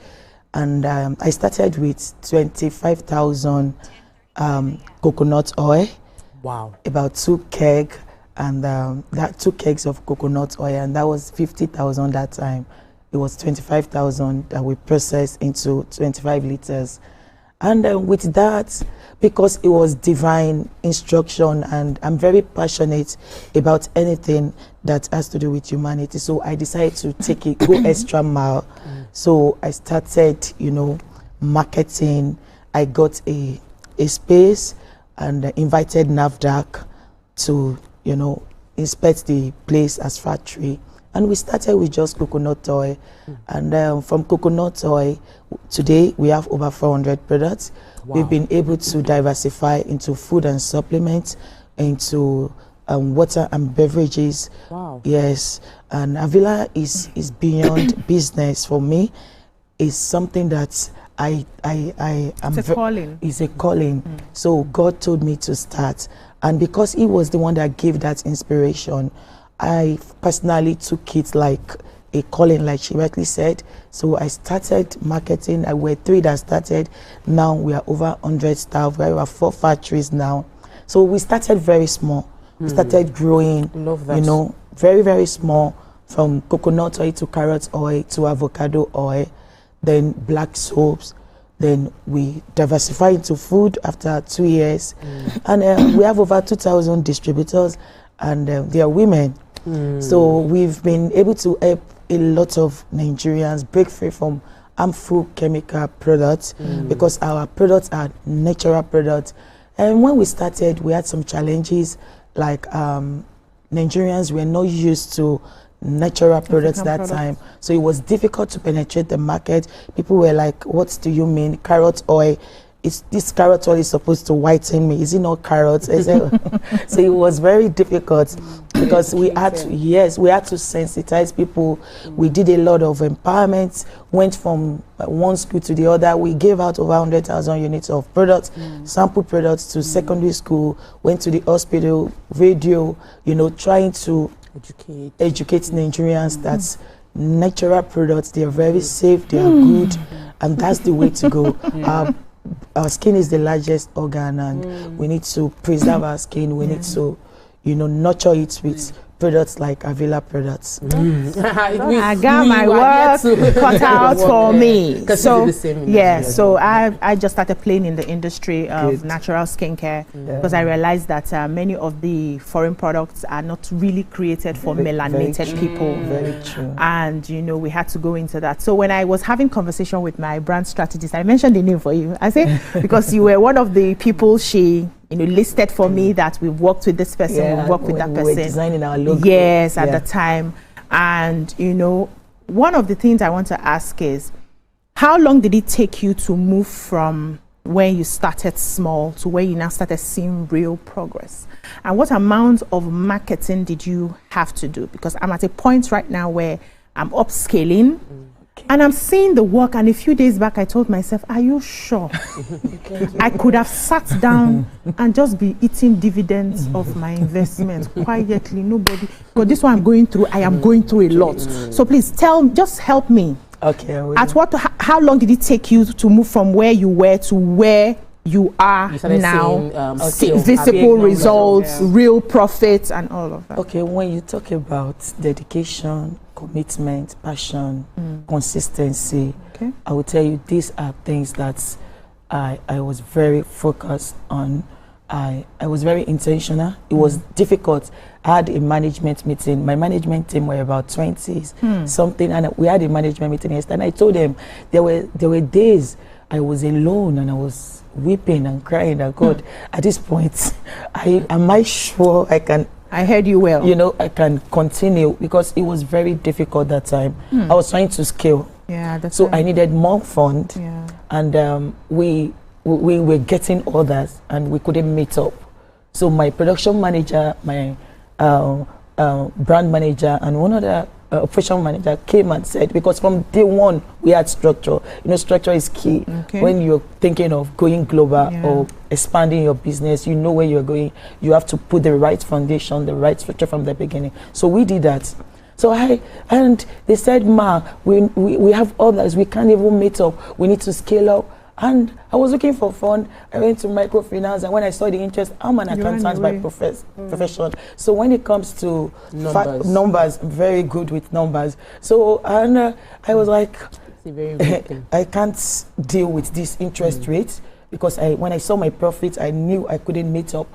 [SPEAKER 7] and I started with 25,000 coconut oil.
[SPEAKER 1] Wow!
[SPEAKER 7] About 2 kegs, and that 2 kegs of coconut oil, and that was 50,000 that time. It was 25,000 that we processed into 25 liters. And with that, because it was divine instruction, and I'm very passionate about anything that has to do with humanity, so I decided to take it, go extra mile. So I started, marketing. I got a space and invited NAFDAC to, inspect the place as factory. And we started with just coconut oil. And from coconut oil, today we have over 400 products. Wow. We've been able to diversify into food and supplements, into water and beverages.
[SPEAKER 1] Wow.
[SPEAKER 7] Yes. And Avila is beyond business for me. It's something that I am.
[SPEAKER 15] It's a calling.
[SPEAKER 7] It's a calling. So God told me to start. And because He was the one that gave that inspiration, I personally took it like a calling, like she rightly said. So I started marketing. I were 3 that started. Now we are over 100 staff. We have 4 factories now. So we started very small. We started growing,
[SPEAKER 1] Love that.
[SPEAKER 7] Very, very small, from coconut oil to carrot oil to avocado oil, then black soaps. Then we diversify into food after 2 years. And we have over 2,000 distributors, and they are women. So we've been able to help a lot of Nigerians break free from harmful chemical products, because our products are natural products. And when we started, we had some challenges, like Nigerians were not used to natural products that time, so it was difficult to penetrate the market. People were like, what do you mean carrot oil? This carrot oil is supposed to whiten me. Is it not carrots? So it was very difficult, because we had to sensitize people. We did a lot of empowerment, went from one school to the other. We gave out over 100,000 units of products, sample products to secondary school, went to the hospital, radio, trying to educate Nigerians that natural products, they are very safe, they are good, and that's the way to go. Our skin is the largest organ, and we need to preserve our skin. We need to, nurture it with products like Avila products.
[SPEAKER 15] I got my work cut out for me. So so I just started playing in the industry of natural skincare, because I realized that many of the foreign products are not really created for melanated people.
[SPEAKER 7] Very true.
[SPEAKER 15] And we had to go into that. So when I was having conversation with my brand strategist, I mentioned the name for you. I say, because you were one of the people she listed for me, that we worked with this person, we worked with that person.
[SPEAKER 7] We were designing our logo.
[SPEAKER 15] Yes, at the time. And, one of the things I want to ask is, how long did it take you to move from when you started small to where you now started seeing real progress? And what amount of marketing did you have to do? Because I'm at a point right now where I'm upscaling and I'm seeing the work. And a few days back, I told myself, are you sure? I could have sat down and just be eating dividends of my investment quietly, nobody. But this one I'm going through, I am going through a lot. So please just help me.
[SPEAKER 7] Okay.
[SPEAKER 15] How long did it take you to move from where you were to where you are now?
[SPEAKER 1] Seeing,
[SPEAKER 15] visible results, real profits, and all of that.
[SPEAKER 7] Okay, when you talk about dedication, commitment, passion, consistency, I will tell you these are things that I was very focused on. I was very intentional. It was difficult. I had a management meeting. My management team were about 20 something, and we had a management meeting yesterday. And I told them there were days I was alone and I was weeping and crying. That God, at this point, am I sure I can?
[SPEAKER 15] I heard you well.
[SPEAKER 7] You know, I can continue because it was very difficult that time. I was trying to scale.
[SPEAKER 15] Yeah, that's
[SPEAKER 7] so I needed more fund, and we were getting orders and we couldn't meet up. So my production manager, my brand manager, and one other operation manager came and said, because from day one we had structure. You know, structure is key when you're thinking of going global or expanding your business. You know where you're going. You have to put the right foundation, the right structure from the beginning. So we did that. So and they said, Ma, we have others. We can't even meet up. We need to scale up. And I was looking for fund. I went to microfinance, and when I saw the interest, I'm an accountant by profession. So when it comes to numbers, I'm very good with numbers. So I was like, I can't deal with this interest rate, because when I saw my profits, I knew I couldn't meet up.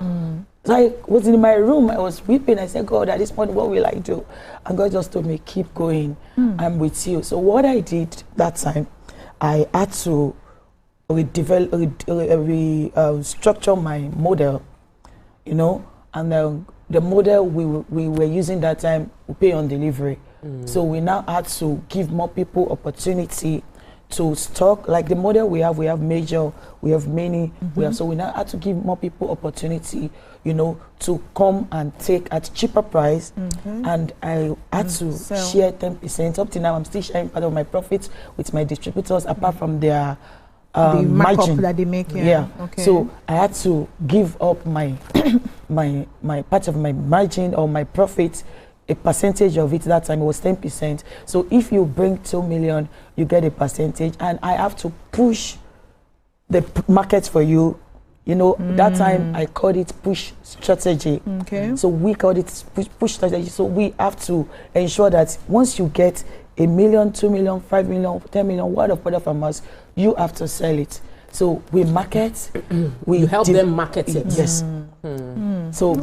[SPEAKER 7] So I was in my room, I was weeping. I said, God, at this point, what will I do? And God just told me, keep going. I'm with you. So what I did that time, I had to structure my model, you know, and the model we were using that time, we pay on delivery. So we now had to give more people opportunity to stock. Like the model we have major, we have many, so we now had to give more people opportunity, you know, to come and take at cheaper price. And I had to share 10%. Up to now, I'm still sharing part of my profits with my distributors, apart from their
[SPEAKER 15] the markup
[SPEAKER 7] margin
[SPEAKER 15] that they make.
[SPEAKER 7] So I had to give up my my part of my margin or my profit, a percentage of it. That time it was 10%. So if you bring 2 million, you get a percentage, and I have to push the market for you. You know, that time I called it push strategy. So we called it push strategy. So we have to ensure that once you get 1 million, 2 million, 5 million, 10 million, what of product from us, you have to sell it. So we market,
[SPEAKER 1] you help them market it.
[SPEAKER 7] Yes. So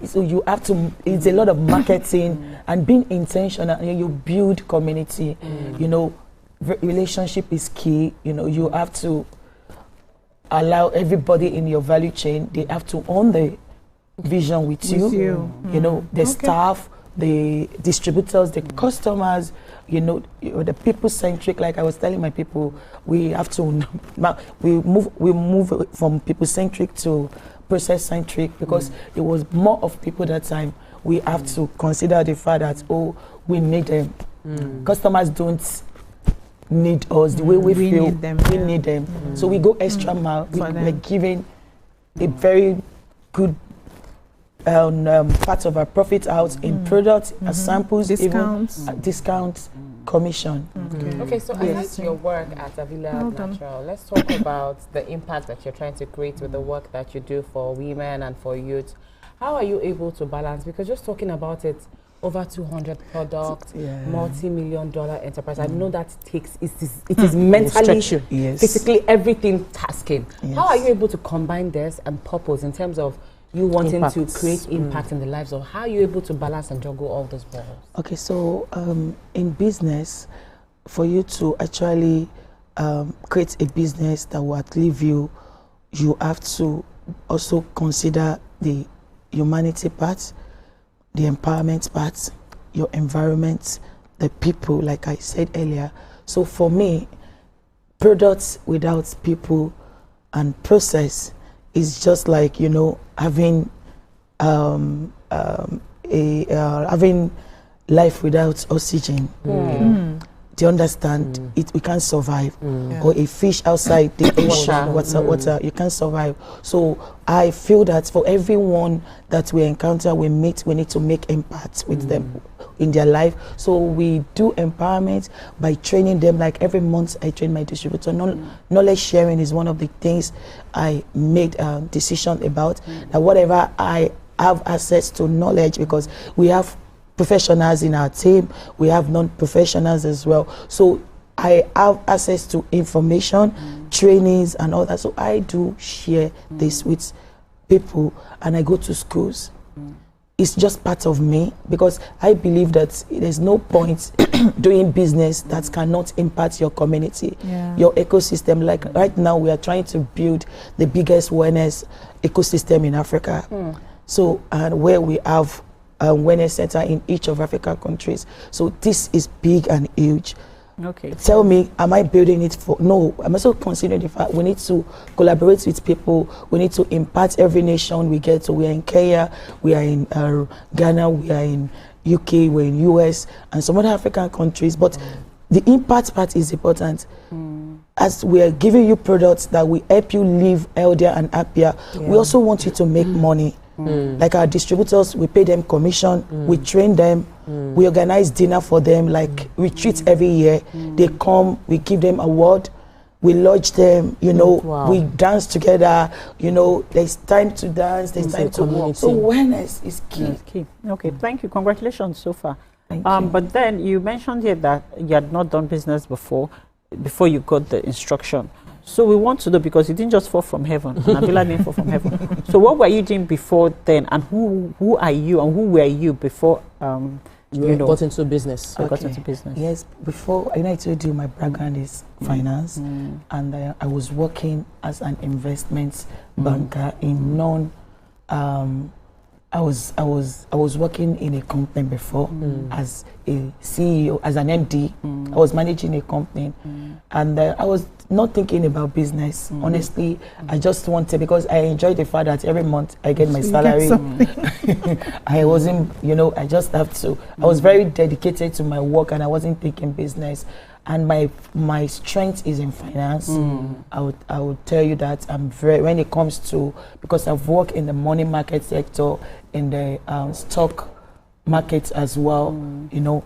[SPEAKER 7] so you have to. It's a lot of marketing and being intentional. And you build community. You know, relationship is key. You know, you have to allow everybody in your value chain. They have to own the vision with you. You know, the staff, the distributors, the customers, you know, the people-centric. Like I was telling my people, we have to, we move from people-centric to process-centric, because it was more of people that time. We have to consider the fact that, we need them. Customers don't need us the way we feel.
[SPEAKER 15] Need them,
[SPEAKER 7] we need them. So we go extra mile. We're giving a very good part of our profit out in products, samples,
[SPEAKER 15] discounts,
[SPEAKER 7] even discounts, commission.
[SPEAKER 3] Okay, so I like your work at Avila Natural. Let's talk about the impact that you're trying to create with the work that you do for women and for youth. How are you able to balance? Because just talking about it, over 200 products, multi-million-dollar enterprise. I know that it is mentally, physically, everything tasking. How are you able to combine this and purpose in terms of you wanting to create impact in the lives of, how are you able to balance and juggle all those balls?
[SPEAKER 7] Okay, so in business, for you to actually create a business that will outlive you, you have to also consider the humanity part, the empowerment part, your environment, the people, like I said earlier. So for me, products without people And process is just like, you know, having having life without oxygen. Do you understand? We can't survive. Or a fish outside the ocean, water, you can't survive. So I feel that for everyone that we encounter, we meet, we need to make impact with them in their life. So we do empowerment by training them. Like every month I train my distributor. Knowledge sharing is one of the things I made a decision about. That whatever I have access to knowledge, because we have professionals in our team, we have non-professionals as well. So I have access to information, trainings and all that. So I do share this with people, and I go to schools. It's just part of me, because I believe that there's no point doing business that cannot impact your community, your ecosystem. Like right now, we are trying to build the biggest wellness ecosystem in Africa. So, and where we have a wellness center in each of African countries. So this is big and huge.
[SPEAKER 4] Okay.
[SPEAKER 7] Tell me, am I building it for? No, I'm also considering the fact we need to collaborate with people. We need to impact every nation we get to. We are in Kenya, we are in Ghana, we are in UK, we're in US, and some other African countries. But the impact part is important. As we are giving you products that will help you live healthier and happier, we also want you to make money. Like our distributors, we pay them commission, we train them, we organize dinner for them, like retreats every year. They come, we give them award, we lodge them, you know, we dance together, you know, there's time to dance, there's time to walk. So awareness is key.
[SPEAKER 4] Okay, thank you. Congratulations so far. But then you mentioned here that you had not done business before you got the instruction. So we want to know, because you didn't just fall from heaven. Nabila didn't fall from heaven. So what were you doing before then, and who are you, and who were you before you know,
[SPEAKER 1] got into business?
[SPEAKER 4] Got into business.
[SPEAKER 7] Yes, before I told you my background is finance, and I was working as an investment banker in I was working in a company before as a CEO, as an MD. I was managing a company, and I was not thinking about business. Honestly, I just wanted, because I enjoyed the fact that every month I get my salary. I wasn't, you know, I just have to. I was very dedicated to my work, and I wasn't thinking business. And my strength is in finance. I would tell you that I'm very, when it comes to, because I've worked in the money market sector, in the stock market as well. You know,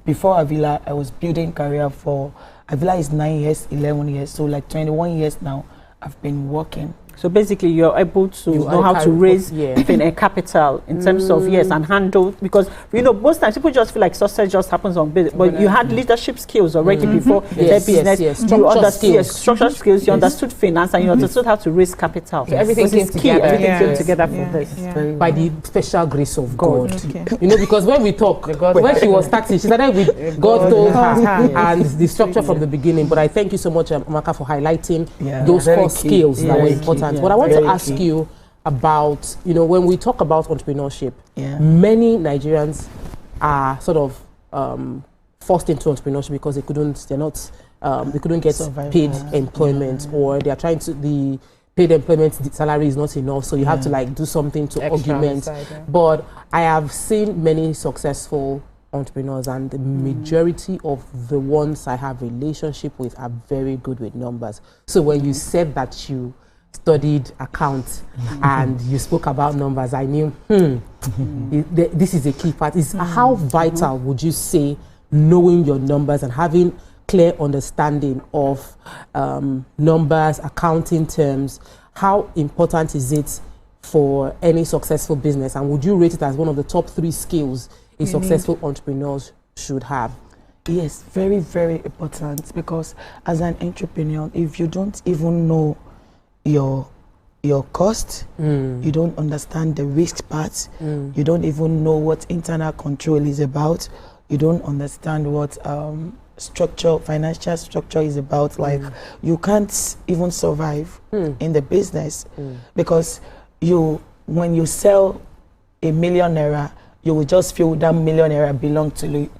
[SPEAKER 7] before Avila, I was building career for, Avila is 9 years, 11 years, so like 21 years now, I've been working.
[SPEAKER 4] So basically, you're able to know how to raise a capital in terms of and handle, because you know most times people just feel like success just happens on business, but you had leadership skills already before their business. You understood structural skills, you understood finance, and you understood how to raise capital.
[SPEAKER 1] So everything came together.
[SPEAKER 4] Everything came together for this.
[SPEAKER 1] By the special grace of God. You know, because when we talk, when she was starting, she started with God told her and the structure from the beginning. But I thank you so much, Amaka, for highlighting those core skills that were important. But I want to ask you about, you know, when we talk about entrepreneurship, many Nigerians are sort of forced into entrepreneurship because they couldn't get paid employment, or they are trying to, the paid employment salary is not enough, so you have to like do something to augment. But I have seen many successful entrepreneurs, and the majority of the ones I have relationship with are very good with numbers. So when you said that you studied accounts and you spoke about numbers, I knew this is a key part. Is how vital would you say knowing your numbers and having clear understanding of numbers, accounting terms, how important is it for any successful business, and would you rate it as one of the top 3 skills a successful entrepreneur should have?
[SPEAKER 7] Yes, very, very important, because as an entrepreneur, if you don't even know your cost, you don't understand the risk part, you don't even know what internal control is about, you don't understand what financial structure is about, like you can't even survive in the business, because when you sell ₦1 million, you will just feel that ₦1 million belong to you.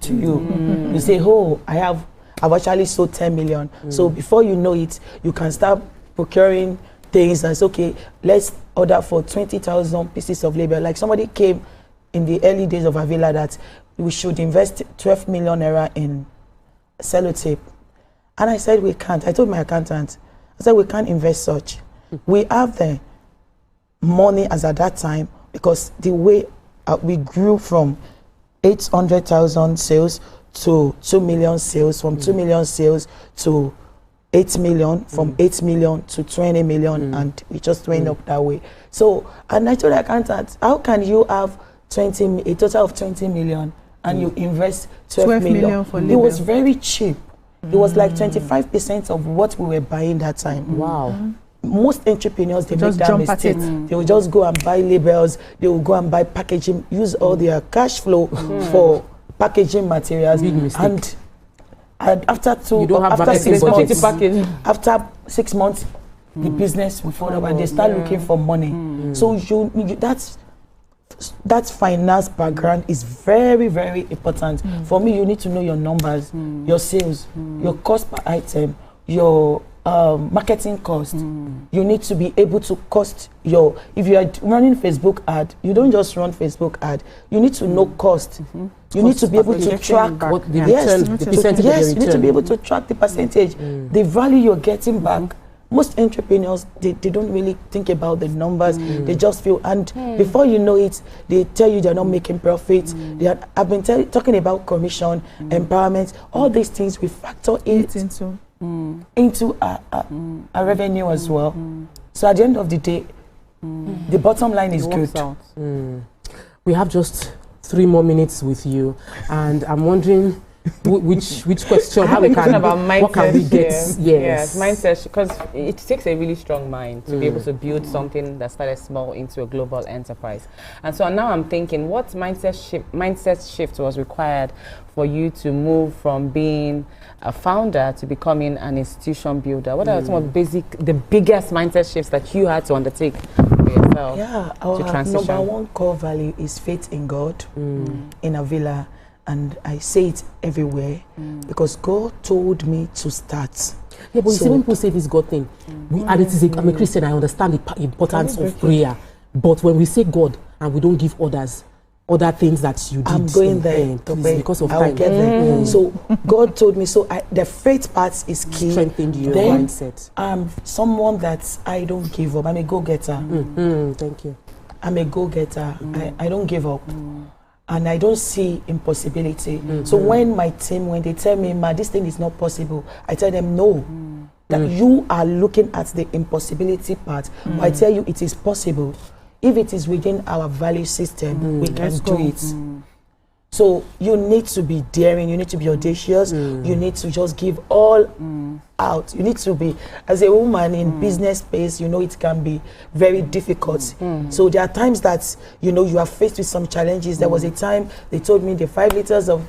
[SPEAKER 7] You say, oh, I've actually sold 10 million. So before you know it, you can start procuring things. And it's okay, let's order for 20,000 pieces of labor. Like somebody came in the early days of Avila that we should invest 12 million naira in sellotape. And I said, we can't. I told my accountant, I said, we can't invest such. We have the money as at that time because the way we grew from 800,000 sales to 2 million sales, from 2 million sales to 8 million, from 8 million to 20 million, and we just went up that way. So, and I told the accountant, how can you have a total of 20 million and you invest 12 million for labor? It was very cheap. It was like 25% of what we were buying that time.
[SPEAKER 1] Wow.
[SPEAKER 7] Most entrepreneurs, they make that mistake. They will just go and buy labels, they will go and buy packaging, use all their cash flow for packaging materials.
[SPEAKER 1] Big mistake.
[SPEAKER 7] And after 6 months, the business will fall up and they start looking for money. So that finance background is very, very important. For me, you need to know your numbers, your sales, your cost per item, your marketing cost. You need to be able to cost your, if you are running Facebook ad, you don't just run Facebook ad, you need to know cost. You need to be able to track what the percentage. Yes, you need to be able to track the percentage, the value you're getting back. Most entrepreneurs, they don't really think about the numbers. They just feel, and before you know it, they tell you they're not making profits. I've been talking about commission, empowerment, all these things we factor into our revenue as well. So at the end of the day, the bottom line is good.
[SPEAKER 1] We have just 3 more minutes with you, and I'm wondering which question, how we can,
[SPEAKER 3] about mindset,
[SPEAKER 1] what can we get?
[SPEAKER 3] Yes, mindset, because it takes a really strong mind to be able to build something that started small into a global enterprise. And so now I'm thinking, what mindset shift was required for you to move from being a founder to becoming an institution builder? What are some of the biggest mindset shifts that you had to undertake for yourself?
[SPEAKER 7] Yeah, our number one core value is faith in God, in Avila. And I say it everywhere because God told me to start.
[SPEAKER 1] Yeah, but you see, when people say this God thing, and it is I'm a Christian, I understand the importance of prayer. But when we say God and we don't give others other things that you did,
[SPEAKER 7] I'm going there
[SPEAKER 1] because of time.
[SPEAKER 7] I'll get there. So God told me, so the faith part is key.
[SPEAKER 1] Strengthened your mindset.
[SPEAKER 7] I'm someone that I don't give up. I'm a go-getter.
[SPEAKER 1] Thank you.
[SPEAKER 7] I'm a go-getter. I don't give up. And I don't see impossibility. So when my team, when they tell me, Ma, this thing is not possible, I tell them, no. That you are looking at the impossibility part. But I tell you, it is possible. If it is within our value system, we can do it. So you need to be daring, you need to be audacious, you need to just give all out. You need to be, as a woman in business space, you know it can be very difficult. So there are times that, you know, you are faced with some challenges. There was a time they told me the 5 liters of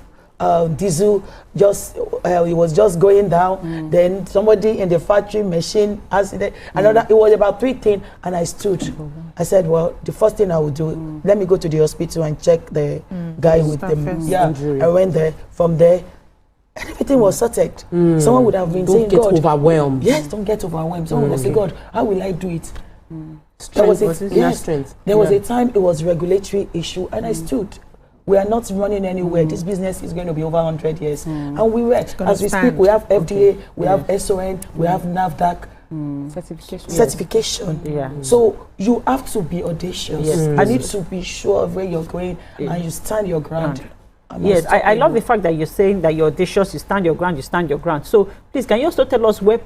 [SPEAKER 7] diesel just it was just going down. Then somebody in the factory machine accident. Another, it was about 3 things, and I stood. I said, well, the first thing I would do, let me go to the hospital and check the guy with the injury. I went there. From there, and everything was sorted. Someone would have been saying, God,
[SPEAKER 1] don't get overwhelmed.
[SPEAKER 7] Yes, don't get overwhelmed. Someone would have said, God, how will I do it?
[SPEAKER 1] There was a
[SPEAKER 7] time it was regulatory issue, and I stood. We are not running anywhere. This business is going to be over 100 years. And we were, as we speak, we have FDA, we have SON, we have NAFDAC. Certification. So you have to be audacious. I need to be sure of where you're going and you stand your ground.
[SPEAKER 4] Yes, I love the fact that you're saying that you're audacious, you stand your ground, you stand your ground. So please, can you also tell us where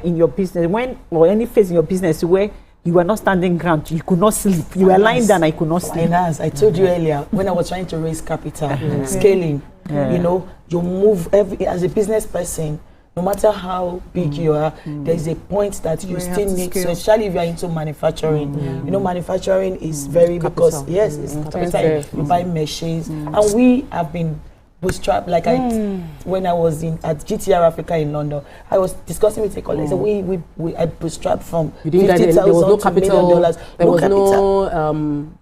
[SPEAKER 4] in your business, when or any phase in your business where you were not standing ground, you could not sleep, you were lying down, I could not sleep?
[SPEAKER 7] I told you earlier, when I was trying to raise capital, scaling, you know, you move as a business person, no matter how big you are, there is a point that you still need to, especially if you are into manufacturing. You know, manufacturing is very, because yes, it's capital. You buy machines, and we have been bootstrapped. Like when I was at GTR Africa in London, I was discussing with a colleague. So we bootstrapped from $50,000 to $1 million.
[SPEAKER 1] There was no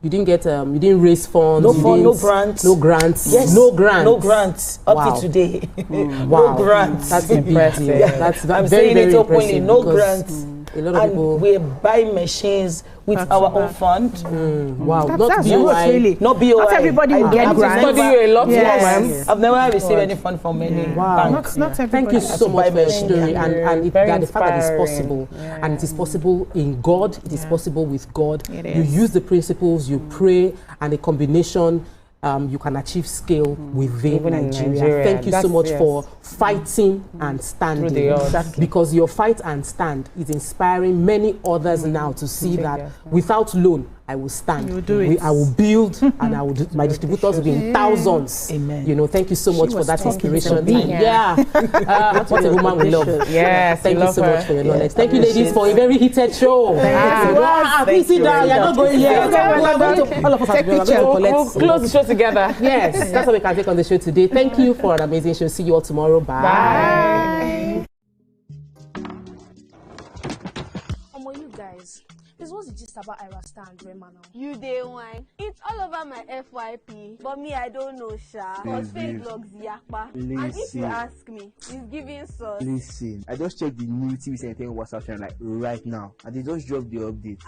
[SPEAKER 1] you didn't get you didn't raise funds.
[SPEAKER 7] No grants.
[SPEAKER 1] No grants.
[SPEAKER 7] Yes.
[SPEAKER 1] No grants.
[SPEAKER 7] No grants up to today. No grants.
[SPEAKER 1] That's impressive.
[SPEAKER 7] That's I'm saying it openly. No grants.
[SPEAKER 1] A lot of
[SPEAKER 7] and
[SPEAKER 1] people.
[SPEAKER 7] we buy machines with our own fund.
[SPEAKER 1] Wow,
[SPEAKER 15] That's really.
[SPEAKER 7] Not BOI.
[SPEAKER 15] Not everybody will get grants.
[SPEAKER 1] A lot
[SPEAKER 7] I've never received any fund from any bank.
[SPEAKER 15] Not
[SPEAKER 1] Thank you so much for your story and the fact that it's possible.
[SPEAKER 3] Yeah.
[SPEAKER 1] And it is possible in God, it is possible with God.
[SPEAKER 15] It
[SPEAKER 1] You
[SPEAKER 15] is.
[SPEAKER 1] use the principles, you pray, and a combination, you can achieve scale within
[SPEAKER 3] Even in
[SPEAKER 1] Nigeria.
[SPEAKER 3] Nigeria.
[SPEAKER 1] Thank you so
[SPEAKER 3] That's-
[SPEAKER 1] much
[SPEAKER 3] yes.
[SPEAKER 1] for fighting and standing.
[SPEAKER 3] Through the odds.
[SPEAKER 1] Exactly. Because your fight and stand is inspiring many others now to see that without loan, I will stand.
[SPEAKER 15] You do it.
[SPEAKER 1] I will build, and I will do, my distributors will be in thousands.
[SPEAKER 7] Amen.
[SPEAKER 1] You know, thank you so much for that inspiration.
[SPEAKER 3] Yeah.
[SPEAKER 1] What a woman we love.
[SPEAKER 3] Yes,
[SPEAKER 1] Thank
[SPEAKER 3] we
[SPEAKER 1] you
[SPEAKER 3] love
[SPEAKER 1] so
[SPEAKER 3] her.
[SPEAKER 1] much for your knowledge. Thank you, ladies, for a very heated show. Please sit down. You're not going yet. All of us are going to collect.
[SPEAKER 3] We'll close the show together.
[SPEAKER 1] Yes, that's what we can take on the show today. Thank you for an amazing show. See you all tomorrow. Bye.
[SPEAKER 10] You guys, this was the gist about Irasta and Rema now.
[SPEAKER 21] You day one. It's all over my FYP, but me I don't know sha. Cause fake blogs yakpa. And if you ask me, it's giving sauce.
[SPEAKER 11] Listen, I just checked the new TVC Entertainment WhatsApp channel like right now, and they just dropped the update.